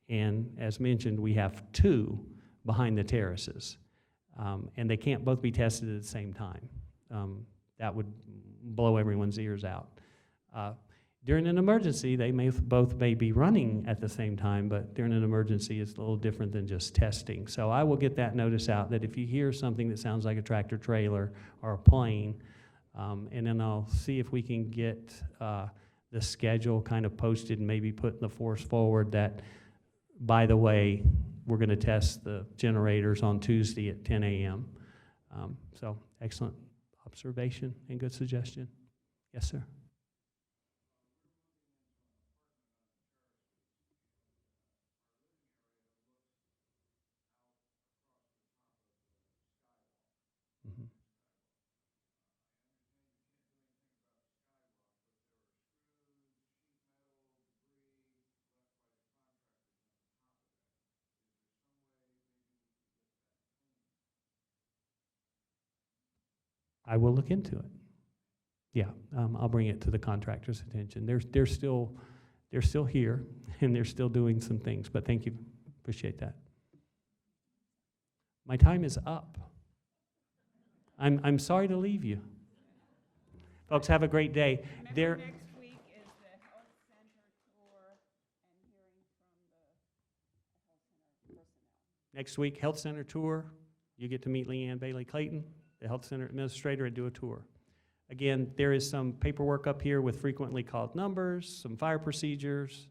and as mentioned, we have 2 behind the terraces. And they can't both be tested at the same time. That would blow everyone's ears out. During an emergency, they both may be running at the same time, but during an emergency, it's a little different than just testing. So I will get that notice out that if you hear something that sounds like a tractor trailer or a plane, and then I'll see if we can get the schedule kind of posted and maybe put in the force forward that, by the way, we're going to test the generators on Tuesday at 10 a.m. So excellent observation and good suggestion. Yes, sir. Mm-hmm. I will look into it. Yeah, I'll bring it to the contractor's attention. They're still here, and they're still doing some things, but thank you, appreciate that. My time is up. I'm sorry to leave you. Folks, have a great day. There, Next week is the health center tour and hearing from the health center personnel. next week, Health Center tour. You get to meet Leanne Bailey Clayton, the Health Center Administrator, and do a tour. Again, there is some paperwork up here with frequently called numbers, some fire procedures,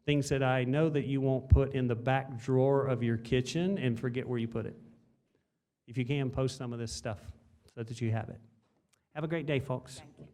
things that I know that you won't put in the back drawer of your kitchen and forget where you put it. If you can, post some of this stuff so that you have it. Have a great day, folks. Thank you.